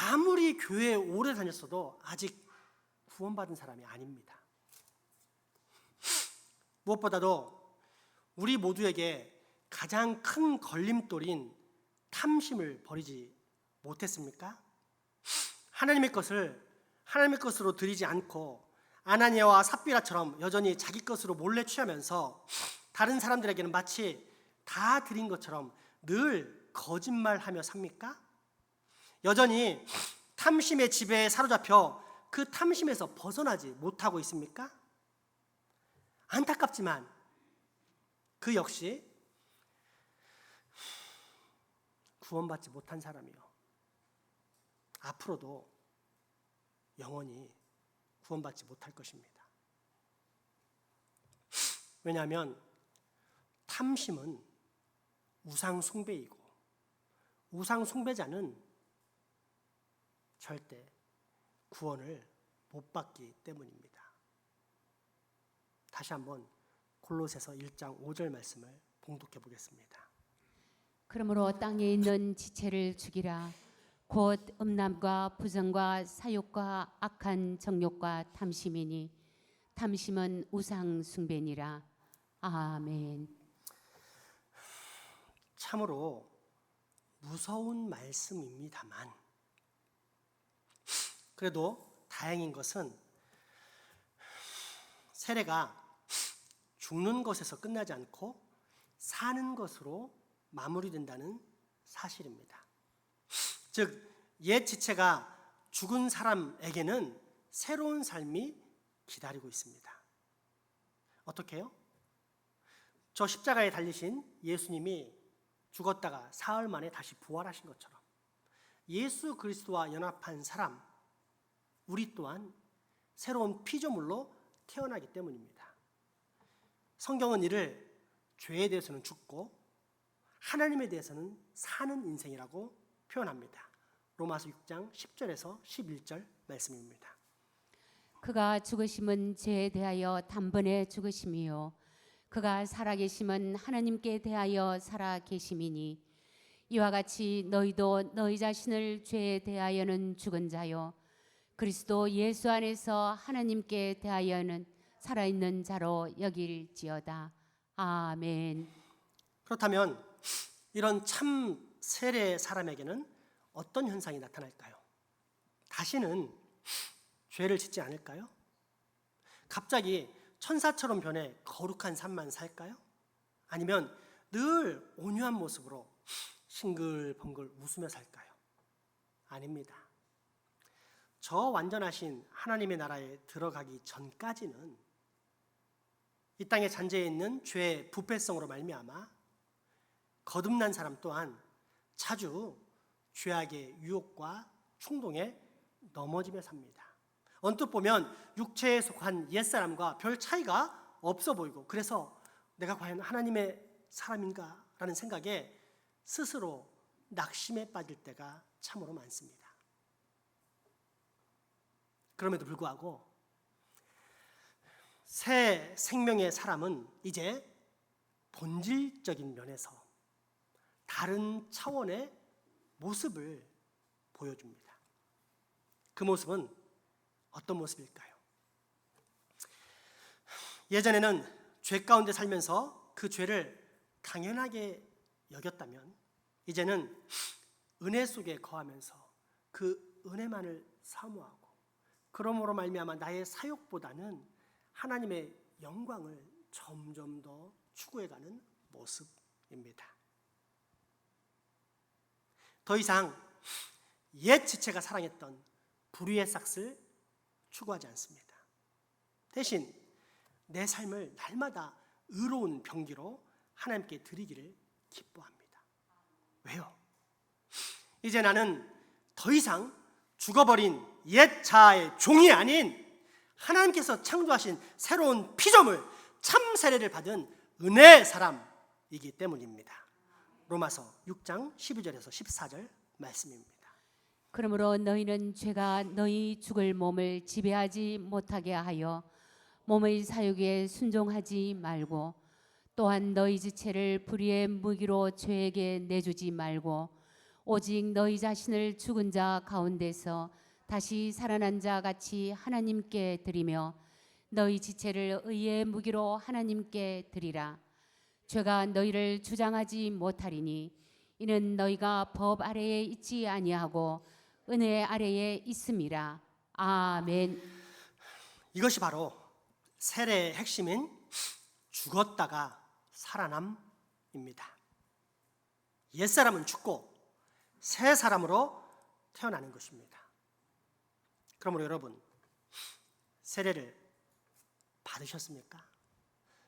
아무리 교회에 오래 다녔어도 아직 구원받은 사람이 아닙니다. 무엇보다도 우리 모두에게 가장 큰 걸림돌인 탐심을 버리지 못했습니까? 하나님의 것을 하나님의 것으로 드리지 않고 아나니아와 삽비라처럼 여전히 자기 것으로 몰래 취하면서 다른 사람들에게는 마치 다 드린 것처럼 늘 거짓말하며 삽니까? 여전히 탐심의 지배에 사로잡혀 그 탐심에서 벗어나지 못하고 있습니까? 안타깝지만 그 역시 구원받지 못한 사람이요, 앞으로도 영원히 구원받지 못할 것입니다. 왜냐하면 탐심은 우상 숭배이고 우상 숭배자는 절대 구원을 못 받기 때문입니다. 다시 한번 골로새서 1장 5절 말씀을 봉독해 보겠습니다.
그러므로 땅에 있는 지체를 죽이라. 곧 음란과 부정과 사욕과 악한 정욕과 탐심이니 탐심은 우상 숭배니라. 아멘.
참으로 무서운 말씀입니다만 그래도 다행인 것은 세례가 죽는 것에서 끝나지 않고 사는 것으로 마무리된다는 사실입니다. 즉 옛 지체가 죽은 사람에게는 새로운 삶이 기다리고 있습니다. 어떻게 해요? 저 십자가에 달리신 예수님이 죽었다가 사흘 만에 다시 부활하신 것처럼 예수 그리스도와 연합한 사람, 우리 또한 새로운 피조물로 태어나기 때문입니다. 성경은 이를 죄에 대해서는 죽고 하나님에 대해서는 사는 인생이라고 표현합니다. 로마서 6장 10절에서 11절 말씀입니다.
그가 죽으심은 죄에 대하여 단번에 죽으심이요 그가 살아계심은 하나님께 대하여 살아계심이니 이와 같이 너희도 너희 자신을 죄에 대하여는 죽은 자요 그리스도 예수 안에서 하나님께 대하여는 살아있는 자로 여길지어다. 아멘.
그렇다면 이런 참 세례 사람에게는 어떤 현상이 나타날까요? 다시는 죄를 짓지 않을까요? 갑자기 천사처럼 변해 거룩한 삶만 살까요? 아니면 늘 온유한 모습으로 싱글벙글 웃으며 살까요? 아닙니다. 저 완전하신 하나님의 나라에 들어가기 전까지는 이 땅에 잔재해 있는 죄의 부패성으로 말미암아 거듭난 사람 또한 자주 죄악의 유혹과 충동에 넘어지며 삽니다. 언뜻 보면 육체에 속한 옛사람과 별 차이가 없어 보이고 그래서 내가 과연 하나님의 사람인가 라는 생각에 스스로 낙심에 빠질 때가 참으로 많습니다. 그럼에도 불구하고 새 생명의 사람은 이제 본질적인 면에서 다른 차원의 모습을 보여줍니다. 그 모습은 어떤 모습일까요? 예전에는 죄 가운데 살면서 그 죄를 당연하게 여겼다면 이제는 은혜 속에 거하면서 그 은혜만을 사모하고 그러므로 말미암아 나의 사욕보다는 하나님의 영광을 점점 더 추구해가는 모습입니다. 더 이상 옛 지체가 사랑했던 불의의 싹을 추구하지 않습니다. 대신 내 삶을 날마다 의로운 병기로 하나님께 드리기를 기뻐합니다. 왜요? 이제 나는 더 이상 죽어버린 옛 자아의 종이 아닌 하나님께서 창조하신 새로운 피조물 참 세례를 받은 은혜의 사람이기 때문입니다. 로마서 6장 12절에서 14절 말씀입니다.
그러므로 너희는 죄가 너희 죽을 몸을 지배하지 못하게 하여 몸의 사욕에 순종하지 말고 또한 너희 지체를 불의의 무기로 죄에게 내주지 말고 오직 너희 자신을 죽은 자 가운데서 다시 살아난 자 같이 하나님께 드리며 너희 지체를 의의 무기로 하나님께 드리라. 죄가 너희를 주장하지 못하리니 이는 너희가 법 아래에 있지 아니하고 은혜 아래에 있음이라. 아멘.
이것이 바로 세례의 핵심인 죽었다가 살아남입니다. 옛사람은 죽고 새 사람으로 태어나는 것입니다. 그러므로 여러분, 세례를 받으셨습니까?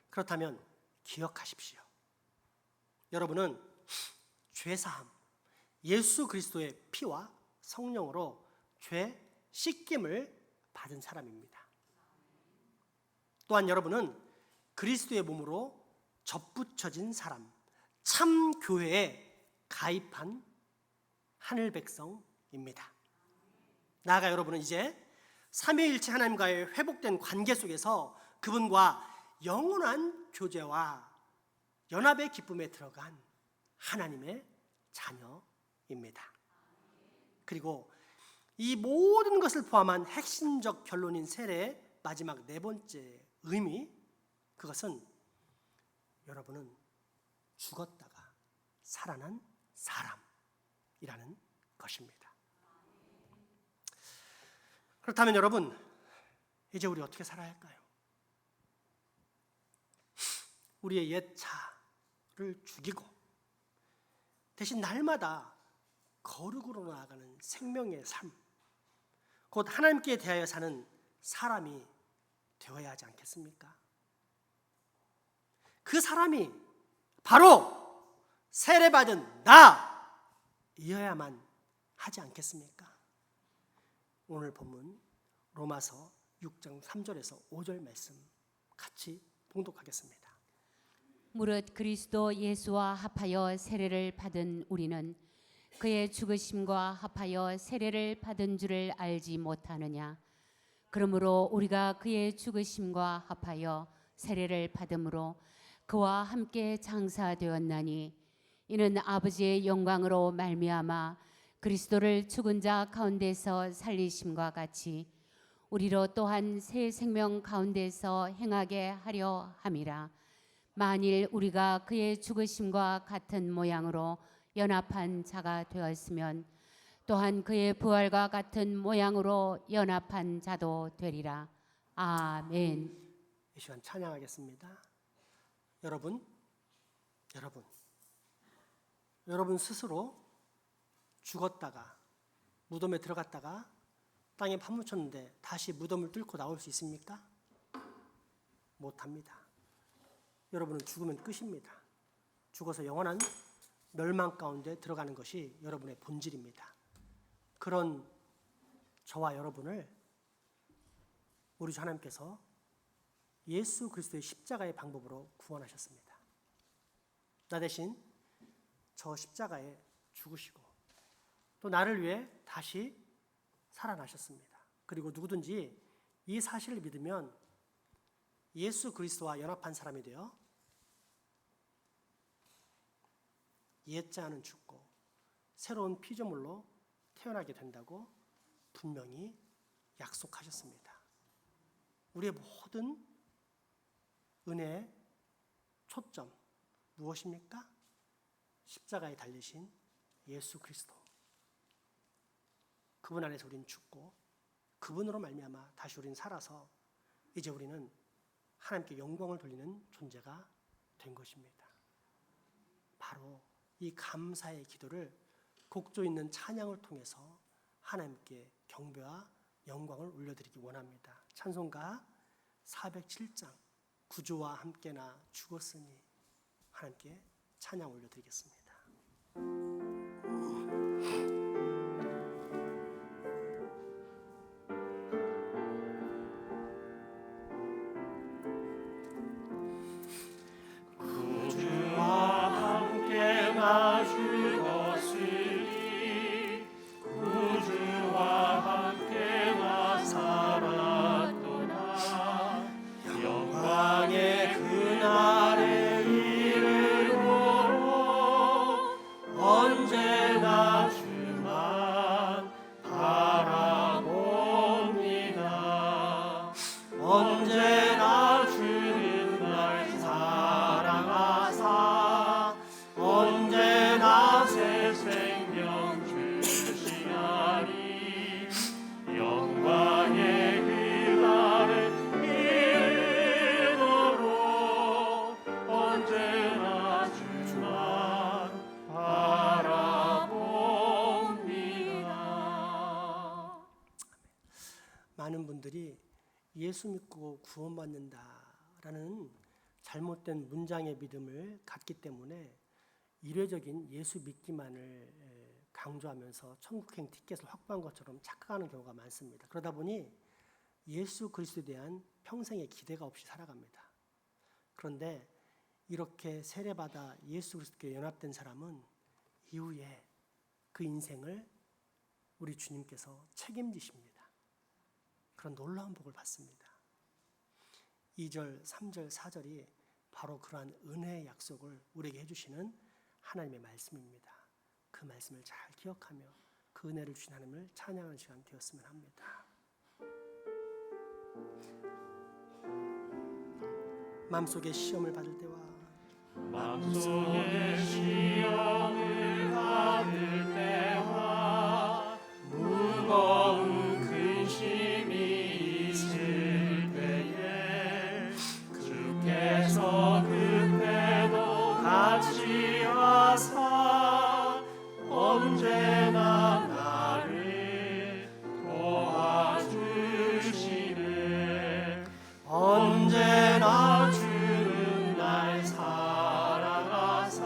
그렇다면 기억하십시오. 여러분은 죄사함, 예수 그리스도의 피와 성령으로 죄 씻김을 받은 사람입니다. 또한 여러분은 그리스도의 몸으로 접붙여진 사람, 참 교회에 가입한 하늘 백성입니다. 나아가 여러분은 이제 삼위일체 하나님과의 회복된 관계 속에서 그분과 영원한 교제와 연합의 기쁨에 들어간 하나님의 자녀입니다. 그리고 이 모든 것을 포함한 핵심적 결론인 세례의 마지막 네 번째 의미, 그것은 여러분은 죽었다가 살아난 사람이라는 것입니다. 그렇다면 여러분, 이제 우리 어떻게 살아야 할까요? 우리의 옛 자를 죽이고 대신 날마다 거룩으로 나아가는 생명의 삶, 곧 하나님께 대하여 사는 사람이 되어야 하지 않겠습니까? 그 사람이 바로 세례받은 나이어야만 하지 않겠습니까? 오늘 본문 로마서 6장 3절에서 5절 말씀 같이 봉독하겠습니다.
무릇 그리스도 예수와 합하여 세례를 받은 우리는 그의 죽으심과 합하여 세례를 받은 줄을 알지 못하느냐. 그러므로 우리가 그의 죽으심과 합하여 세례를 받음으로 그와 함께 장사되었나니 이는 아버지의 영광으로 말미암아 그리스도를 죽은 자 가운데서 살리심과 같이 우리로 또한 새 생명 가운데서 행하게 하려 함이라. 만일 우리가 그의 죽으심과 같은 모양으로 연합한 자가 되었으면 또한 그의 부활과 같은 모양으로 연합한 자도 되리라. 아멘.
이 시간 찬양하겠습니다. 여러분 스스로 죽었다가 무덤에 들어갔다가 땅에 파묻혔는데 다시 무덤을 뚫고 나올 수 있습니까? 못합니다. 여러분은 죽으면 끝입니다. 죽어서 영원한 멸망 가운데 들어가는 것이 여러분의 본질입니다. 그런 저와 여러분을 우리 주 하나님께서 예수 그리스도의 십자가의 방법으로 구원하셨습니다. 나 대신 저 십자가에 죽으시고 또 나를 위해 다시 살아나셨습니다. 그리고 누구든지 이 사실을 믿으면 예수 그리스도와 연합한 사람이 되어 옛자는 죽고 새로운 피조물로 태어나게 된다고 분명히 약속하셨습니다. 우리의 모든 은혜의 초점 무엇입니까? 십자가에 달리신 예수 그리스도. 그분 안에서 우리는 죽고 그분으로 말미암아 다시 우리는 살아서 이제 우리는 하나님께 영광을 돌리는 존재가 된 것입니다. 바로 이 감사의 기도를 곡조 있는 찬양을 통해서 하나님께 경배와 영광을 올려드리기 원합니다. 찬송가 407장 구주와 함께나 죽었으니 하나님께 찬양 올려드리겠습니다. 영광의 그날에 많은 분들이 예수 믿고 구원받는다라는 잘못된 문장의 믿음을 갖기 때문에 일회적인 예수 믿기만을 강조하면서 천국행 티켓을 확보한 것처럼 착각하는 경우가 많습니다. 그러다 보니 예수 그리스도에 대한 평생의 기대가 없이 살아갑니다. 그런데 이렇게 세례받아 예수 그리스도께 연합된 사람은 이후에 그 인생을 우리 주님께서 책임지십니다. 그런 놀라운 복을 받습니다. 2절, 3절, 4절이 바로 그러한 은혜의 약속을 우리에게 해주시는 하나님의 말씀입니다. 그 말씀을 잘 기억하며 그 은혜를 주신 하나님을 찬양하는 시간 되었으면 합니다. 마음속에 시험을 받을 때와
마음속에 시험을 받을 때와 무거운 근심이 있을 때에 주께서 그때도 같이 하사 언제나 나를 도와주시네. 언제나 주는 날 사랑하사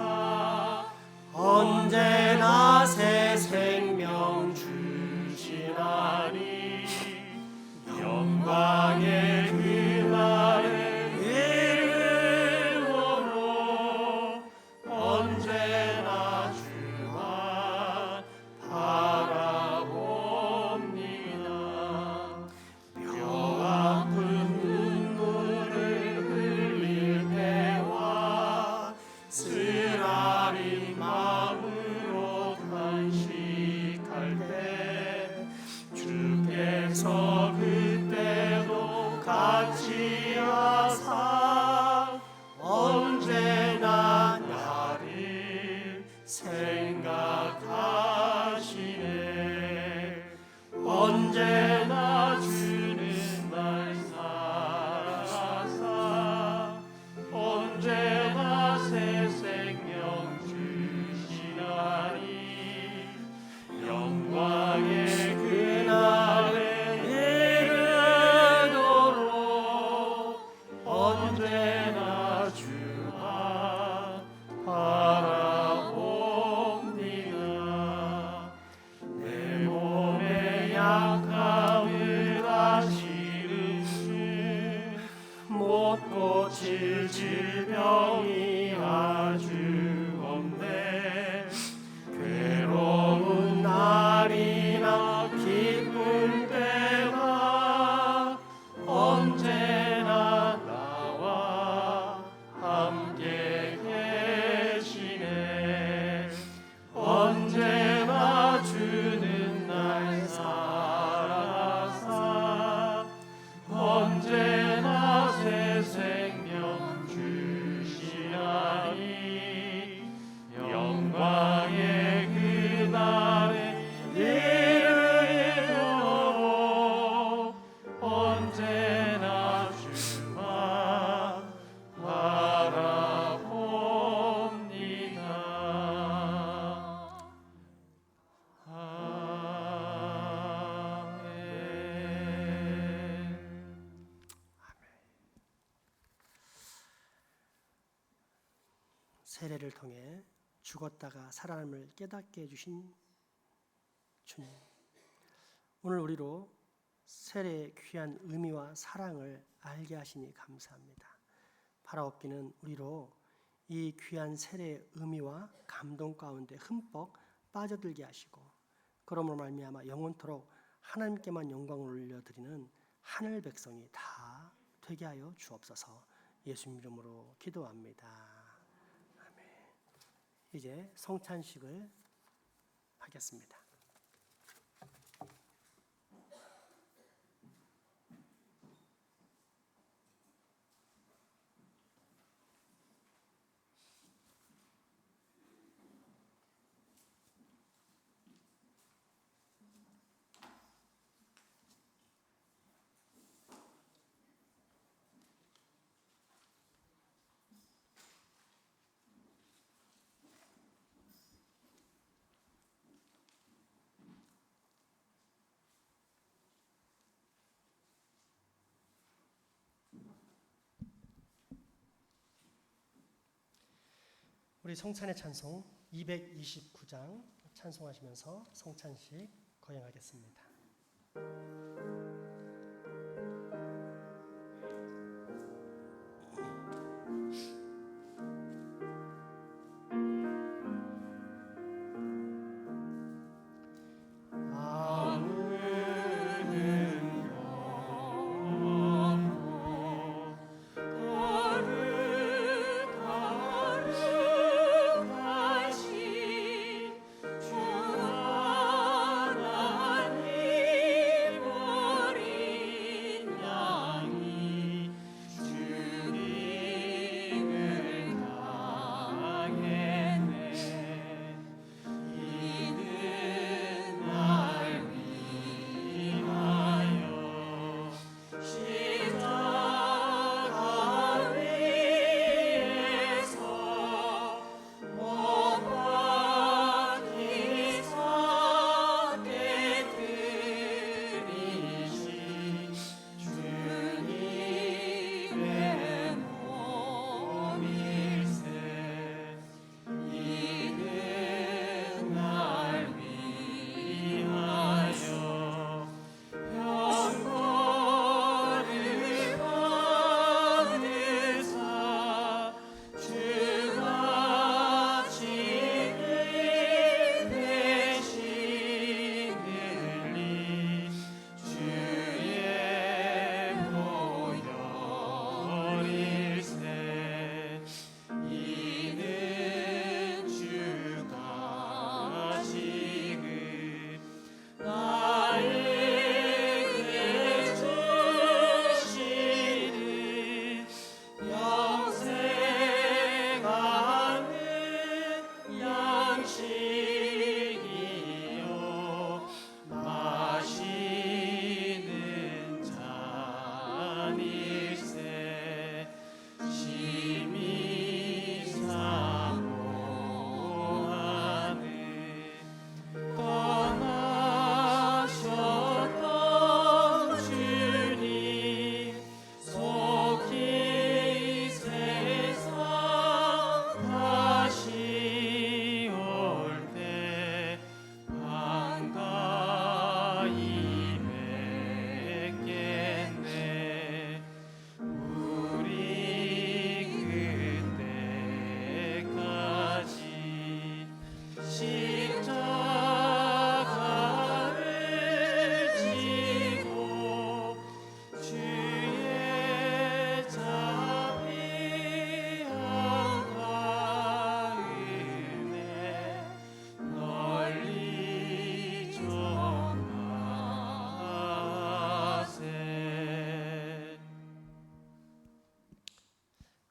언제나 새 생명 주시나니 영광의 그날을 이르도록 언제나 주만 바라봅니다. 뼈 아픈 눈물을 흘릴 때와 쓰라린 마음으로 탄식할 때 주께서 그때도 같이 하사 언제나 나를 생각하시네. 언제나 주는 날 사랑하사 언제나 새 생명 주시나니 영광의 그날에 이르도록 언제나 주만 바라봅니다. 내 몸의 약함을 아시는 주 못 고칠 질병이 아주 없네. 괴로운 날이나 기쁜 때나 언제나 나와 함께 계시네. 언제나 주는 날 사랑하사 언제나 새 생명 주시나니 영광의 그날에 이르도록 언제나 주만 바라봅니다. 아멘.
세례를 통해 죽었다가 살아남을 깨닫게 해주신 주님, 오늘 우리로 세례의 귀한 의미와 사랑을 알게 하시니 감사합니다. 바라옵기는 우리로 이 귀한 세례의 의미와 감동 가운데 흠뻑 빠져들게 하시고 그러므로 말미암아 영원토록 하나님께만 영광을 올려드리는 하늘 백성이 다 되게 하여 주옵소서. 예수님 이름으로 기도합니다. 아멘. 이제 성찬식을 하겠습니다. 우리 성찬의 찬송 229장 찬송하시면서 성찬식 거행하겠습니다.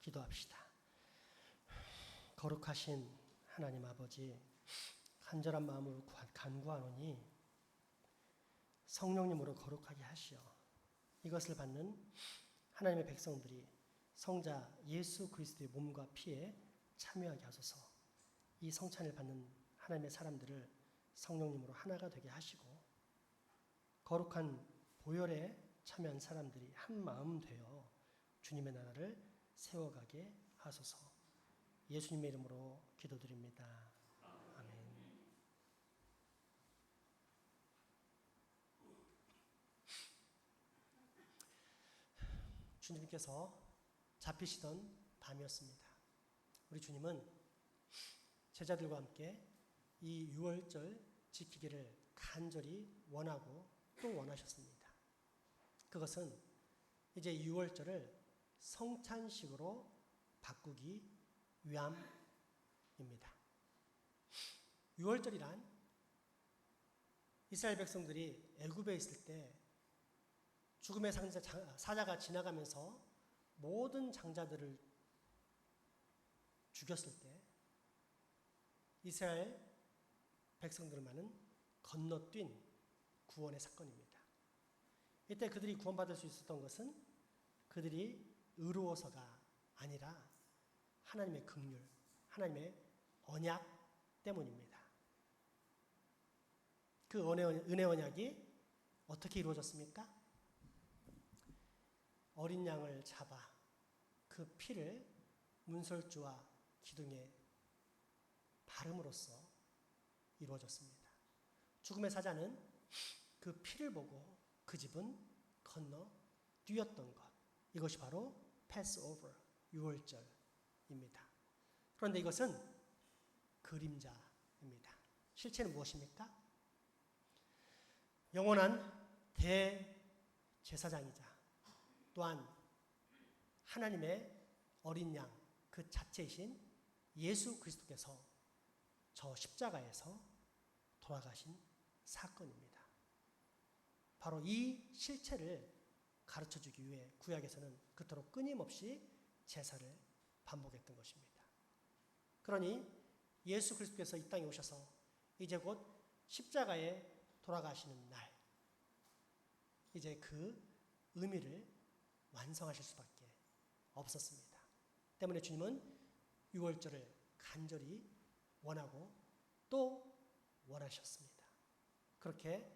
기도합시다. 거룩하신 하나님 아버지, 간절한 마음으로 간구하노니 성령님으로 거룩하게 하시어 이것을 받는 하나님의 백성들이 성자 예수 그리스도의 몸과 피에 참여하게 하소서. 이 성찬을 받는 하나님의 사람들을 성령님으로 하나가 되게 하시고 거룩한 보혈에 참여한 사람들이 한 마음 되어 주님의 나라를 세워가게 하소서. 예수님의 이름으로 기도드립니다. 아멘. 주님께서 잡히시던 밤이었습니다. 우리 주님은 제자들과 함께 이 유월절 지키기를 간절히 원하고 또 원하셨습니다. 그것은 이제 유월절을 성찬식으로 바꾸기 위함입니다. 유월절이란 이스라엘 백성들이 애굽에 있을 때 죽음의 사자가 지나가면서 모든 장자들을 죽였을 때 이스라엘 백성들만은 건너뛴 구원의 사건입니다. 이때 그들이 구원받을 수 있었던 것은 그들이 의로워서가 아니라 하나님의 긍휼, 하나님의 언약 때문입니다. 그 은혜 언약이 어떻게 이루어졌습니까? 어린 양을 잡아 그 피를 문설주와 기둥에 바름으로써 이루어졌습니다. 죽음의 사자는 그 피를 보고 그 집은 건너 뛰었던 것, 이것이 바로 패스오버, 유월절입니다. 그런데 이것은 그림자입니다. 실체는 무엇입니까? 영원한 대제사장이자 또한 하나님의 어린 양 그 자체이신 예수 그리스도께서 저 십자가에서 돌아가신 사건입니다. 바로 이 실체를 가르쳐주기 위해 구약에서는 그토록 끊임없이 제사를 반복했던 것입니다. 그러니 예수 그리스도께서 이 땅에 오셔서 이제 곧 십자가에 돌아가시는 날, 이제 그 의미를 완성하실 수밖에 없었습니다. 때문에 주님은 유월절을 간절히 원하고 또 원하셨습니다. 그렇게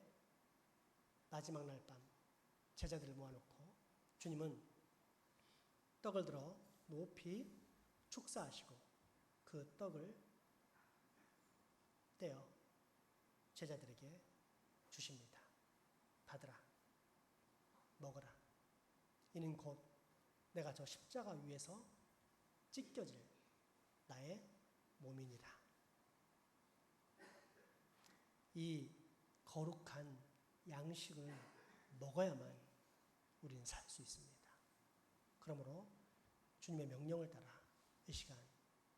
마지막 날 밤 제자들을 모아놓고 주님은 떡을 들어 높이 축사하시고 그 떡을 떼어 제자들에게 주십니다. 받으라, 먹으라. 이는 곧 내가 저 십자가 위에서 찢겨질 나의 몸이니라. 이 거룩한 양식을 먹어야만 우리는 살 수 있습니다. 그러므로 주님의 명령을 따라 이 시간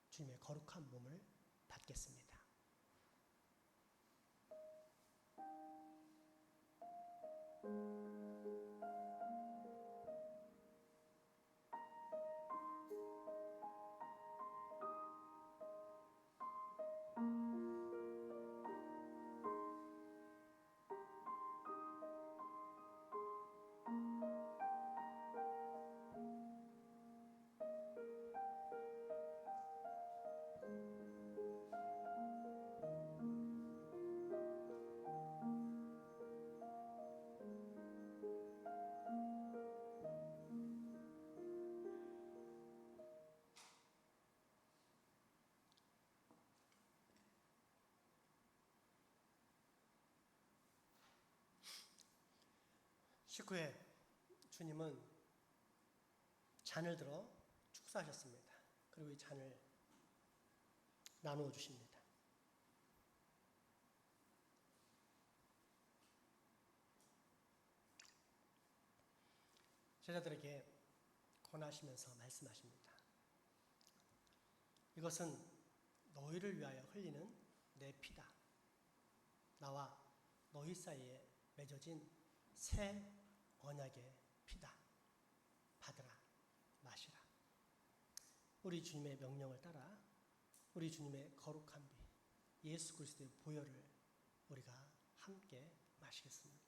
주님의 거룩한 몸을 받겠습니다. 식후에 주님은 잔을 들어 축사하셨습니다. 그리고 이 잔을 나누어 주십니다. 제자들에게 권하시면서 말씀하십니다. 이것은 너희를 위하여 흘리는 내 피다. 나와 너희 사이에 맺어진 새 언약의 피다. 받으라, 마시라. 우리 주님의 명령을 따라 우리 주님의 거룩한 비, 예수 그리스도의 보혈을 우리가 함께 마시겠습니다.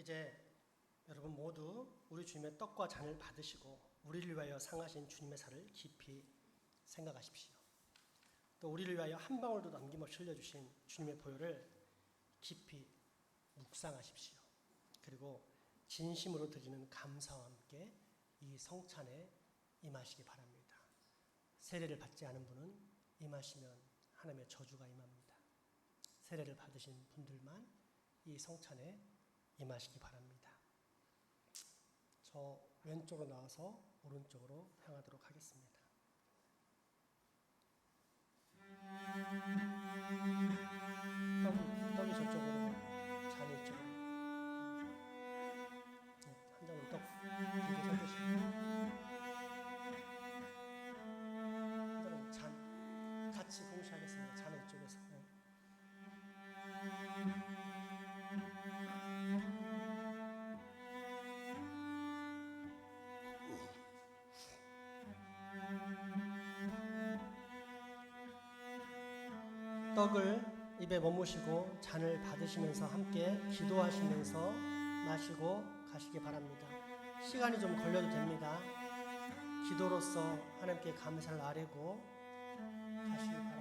이제 여러분 모두 우리 주님의 떡과 잔을 받으시고 우리를 위하여 상하신 주님의 살을 깊이 생각하십시오. 또 우리를 위하여 한 방울도 남김없이 흘려주신 주님의 보혈을 깊이 묵상하십시오. 그리고 진심으로 드리는 감사와 함께 이 성찬에 임하시기 바랍니다. 세례를 받지 않은 분은 임하시면 하나님의 저주가 임합니다. 세례를 받으신 분들만 이 성찬에 임하시기 바랍니다. 저 왼쪽으로 나와서 오른쪽으로 향하도록 하겠습니다. 떡이 저쪽으로, 잔이 이쪽으로. 한 장은 떡 들고 서 같이 공시하겠습니다. 자매 쪽에서. 네. 떡을 입에 머무시고 잔을 받으시면서 함께 기도하시면서 마시고 가시기 바랍니다. 시간이 좀 걸려도 됩니다. 기도로서 하나님께 감사를 아뢰고 가시기 바랍니다.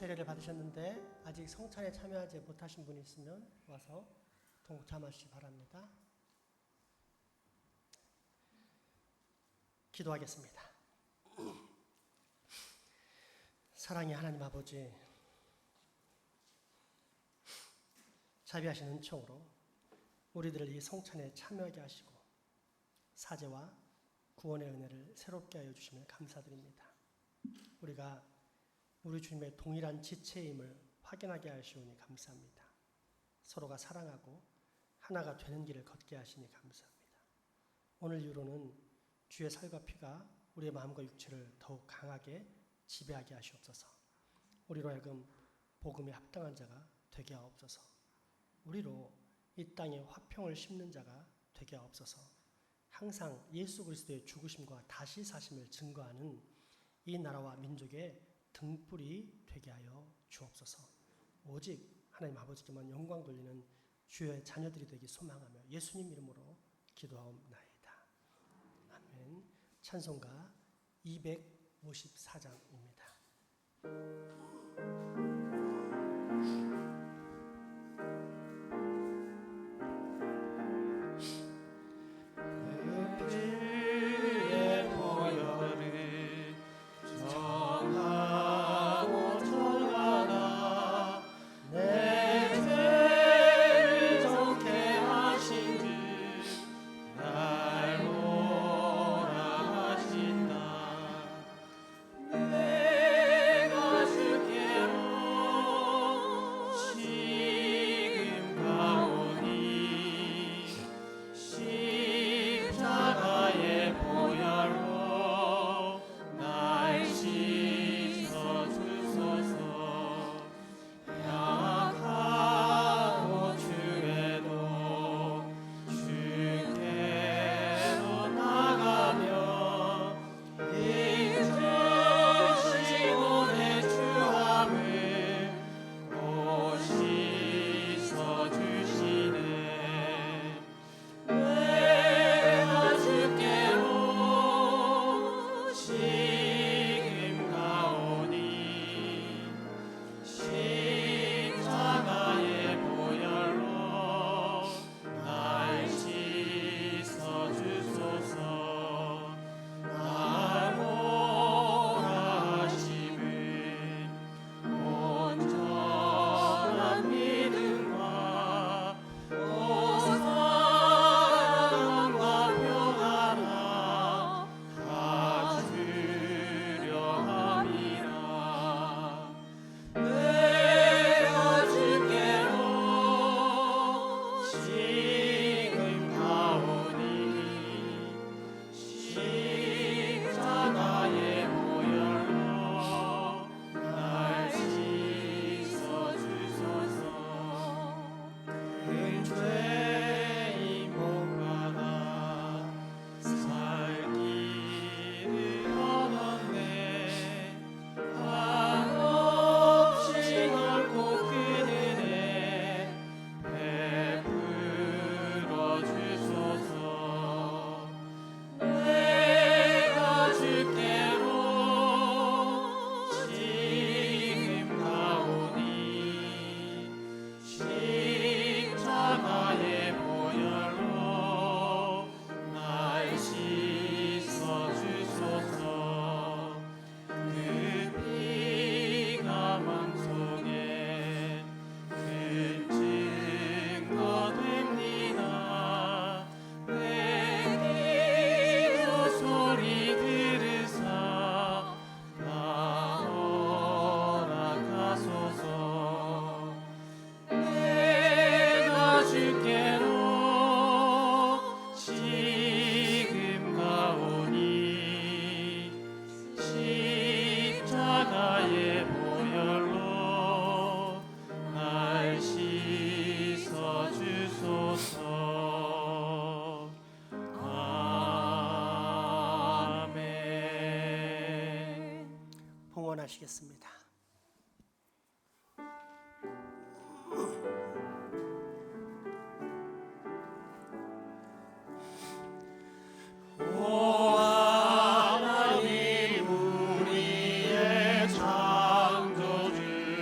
세례를 받으셨는데 아직 성찬에 참여하지 못하신 분이 있으면 와서 동참하시기 바랍니다. 기도하겠습니다. 사랑의 하나님 아버지, 자비하신 은총으로 우리들을 이 성찬에 참여하게 하시고 사죄와 구원의 은혜를 새롭게 하여 주시면 감사드립니다. 우리가 우리 주님의 동일한 지체임을 확인하게 하시오니 감사합니다. 서로가 사랑하고 하나가 되는 길을 걷게 하시니 감사합니다. 오늘 이후로는 주의 살과 피가 우리의 마음과 육체를 더욱 강하게 지배하게 하시옵소서. 우리로 하여금 복음에 합당한 자가 되게 하옵소서. 우리로 이 땅에 화평을 심는 자가 되게 하옵소서. 항상 예수 그리스도의 죽으심과 다시 사심을 증거하는 이 나라와 민족의 등불이 되게 하여 주옵소서. 오직 하나님 아버지께만 영광 돌리는 주의 자녀들이 되기 소망하며 예수님 이름으로 기도하옵나이다. 아멘. 찬송가 254장입니다. 봉헌하시겠습니다.
하나님 우리의 창조주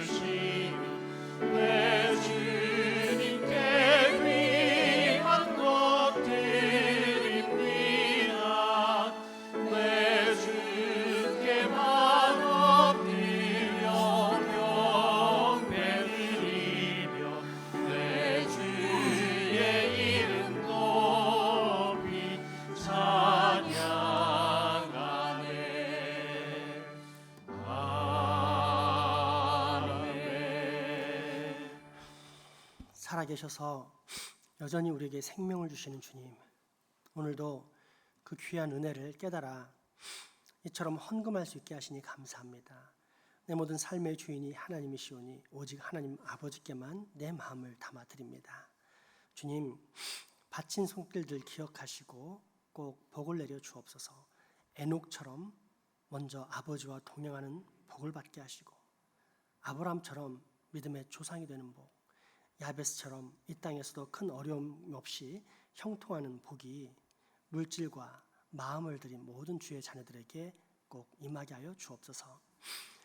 살아계셔서 여전히 우리에게 생명을 주시는 주님, 오늘도 그 귀한 은혜를 깨달아 이처럼 헌금할 수 있게 하시니 감사합니다. 내 모든 삶의 주인이 하나님이시오니 오직 하나님 아버지께만 내 마음을 담아드립니다. 주님, 바친 손길들 기억하시고 꼭 복을 내려 주옵소서. 에녹처럼 먼저 아버지와 동행하는 복을 받게 하시고, 아브라함처럼 믿음의 조상이 되는 복, 야베스처럼 이 땅에서도 큰 어려움 없이 형통하는 복이 물질과 마음을 들인 모든 주의 자녀들에게 꼭 임하게 하여 주옵소서.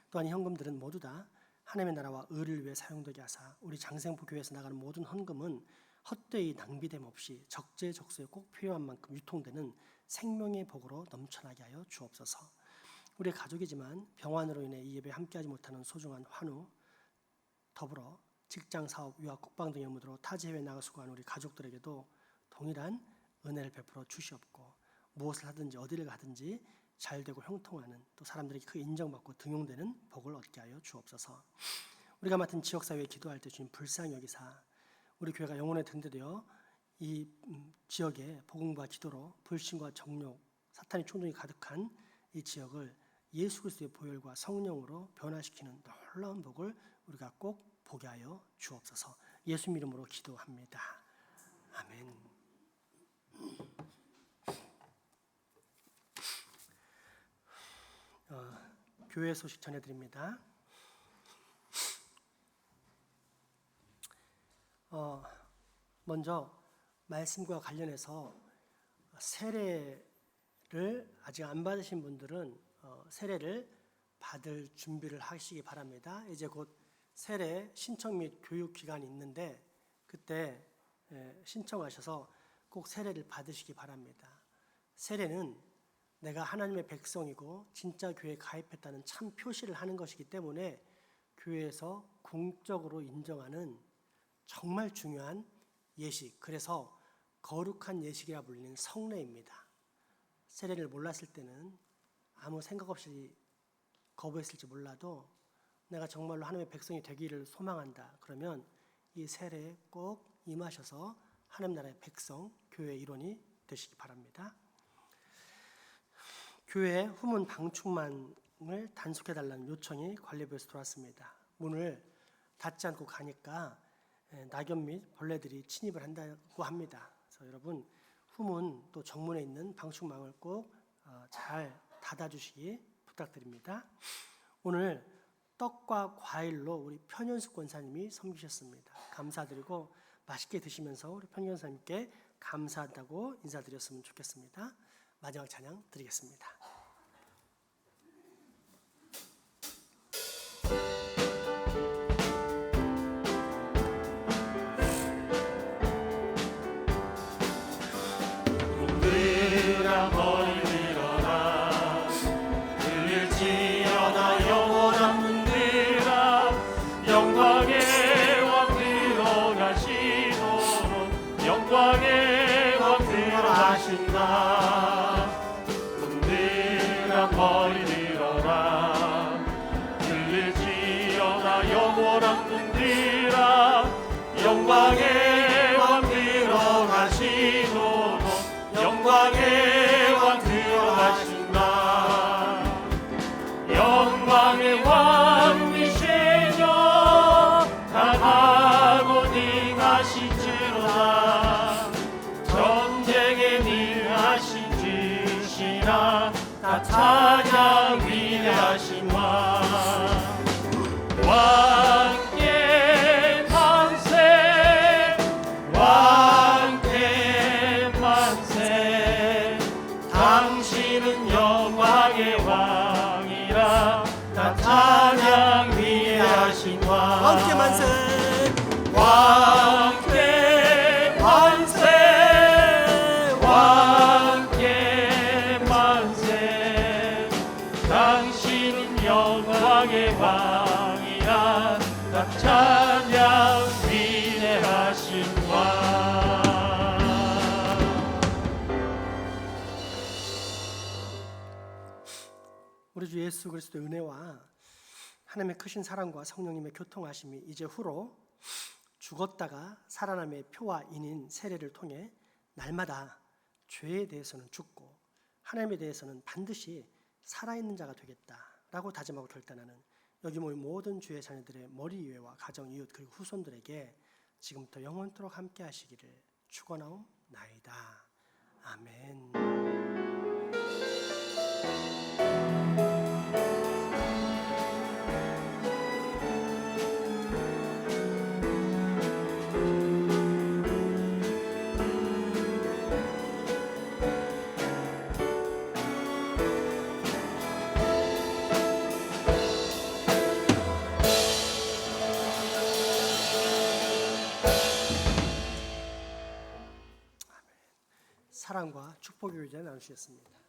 또한 이 헌금들은 모두 다 하나님의 나라와 의를 위해 사용되게 하사 우리 장생부 교회에서 나가는 모든 헌금은 헛되이 낭비됨 없이 적재적소에 꼭 필요한 만큼 유통되는 생명의 복으로 넘쳐나게 하여 주옵소서. 우리 가족이지만 병환으로 인해 이 예배에 함께하지 못하는 소중한 환우, 더불어 직장, 사업, 유학, 국방 등의 업무로 타지 해외에 나가 수고하는 우리 가족들에게도 동일한 은혜를 베풀어 주시옵고, 무엇을 하든지 어디를 가든지 잘되고 형통하는, 또 사람들에게 그 인정받고 등용되는 복을 얻게 하여 주옵소서. 우리가 맡은 지역사회에 기도할 때 주님 불쌍히 여기사 우리 교회가 영혼의 등대되어 이 지역의 복음과 기도로 불신과 정욕, 사탄의 충동이 가득한 이 지역을 예수 그리스도의 보혈과 성령으로 변화시키는 놀라운 복을 우리가 꼭 보게 하여 주옵소서. 예수 이름으로 기도합니다. 아멘. 교회 소식 전해드립니다. 먼저 말씀과 관련해서 세례를 아직 안 받으신 분들은 세례를 받을 준비를 하시기 바랍니다. 이제 곧 세례 신청 및 교육 기간이 있는데 그때 신청하셔서 꼭 세례를 받으시기 바랍니다. 세례는 내가 하나님의 백성이고 진짜 교회에 가입했다는 참 표시를 하는 것이기 때문에 교회에서 공적으로 인정하는 정말 중요한 예식, 그래서 거룩한 예식이라 불리는 성례입니다. 세례를 몰랐을 때는 아무 생각 없이 거부했을지 몰라도 내가 정말로 하나님의 백성이 되기를 소망한다, 그러면 이 세례에 꼭 임하셔서 하나님 나라의 백성, 교회의 일원이 되시기 바랍니다. 교회에 후문 방충망을 단속해달라는 요청이 관리부에서 들어왔습니다. 문을 닫지 않고 가니까 낙엽 및 벌레들이 침입을 한다고 합니다. 그래서 여러분 후문 또 정문에 있는 방충망을 꼭 잘 닫아주시기 부탁드립니다. 오늘 떡과 과일로 우리 편현숙 권사님이 섬기셨습니다. 감사드리고 맛있게 드시면서 우리 편현 권사님께 감사하다고 인사드렸으면 좋겠습니다. 마지막 찬양 드리겠습니다.
놈들아 머리 들어라 들릴지어다 영원한 문들아 영광의 왕 들어가시도록 영광의 왕 들어가신다. 놈들아 머리 들어라 들릴지어다 영원한 문들아 영광의 왕 들어가시도록 영광의 왕 들어가신다. 영광의 왕이시여 강하고 능하신지로다. 전쟁에 능하신 주시나 나 찬양 위대하신 왕. 왕께 만세 왕께 만세. 당신은 영광의 왕이라 나 찬양 위대하신 왕.
왕께 만세.
왕께 만세 왕께 만세. 당신은 영광의 왕이라 나 찬양 위대하신 왕.
우리 주 예수 그리스도의 은혜와 하나님의 크신 사랑과 성령님의 교통하심이 이제 후로 죽었다가 살아남의 표와 인인 세례를 통해 날마다 죄에 대해서는 죽고 하나님에 대해서는 반드시 살아있는 자가 되겠다라고 다짐하고 결단하는 여기 모인 모든 주의 자녀들의 머리 위에와 가정, 이웃 그리고 후손들에게 지금부터 영원토록 함께 하시기를 축원하옵나이다. 아멘. 사랑과 축복의 교제 나누시겠습니다.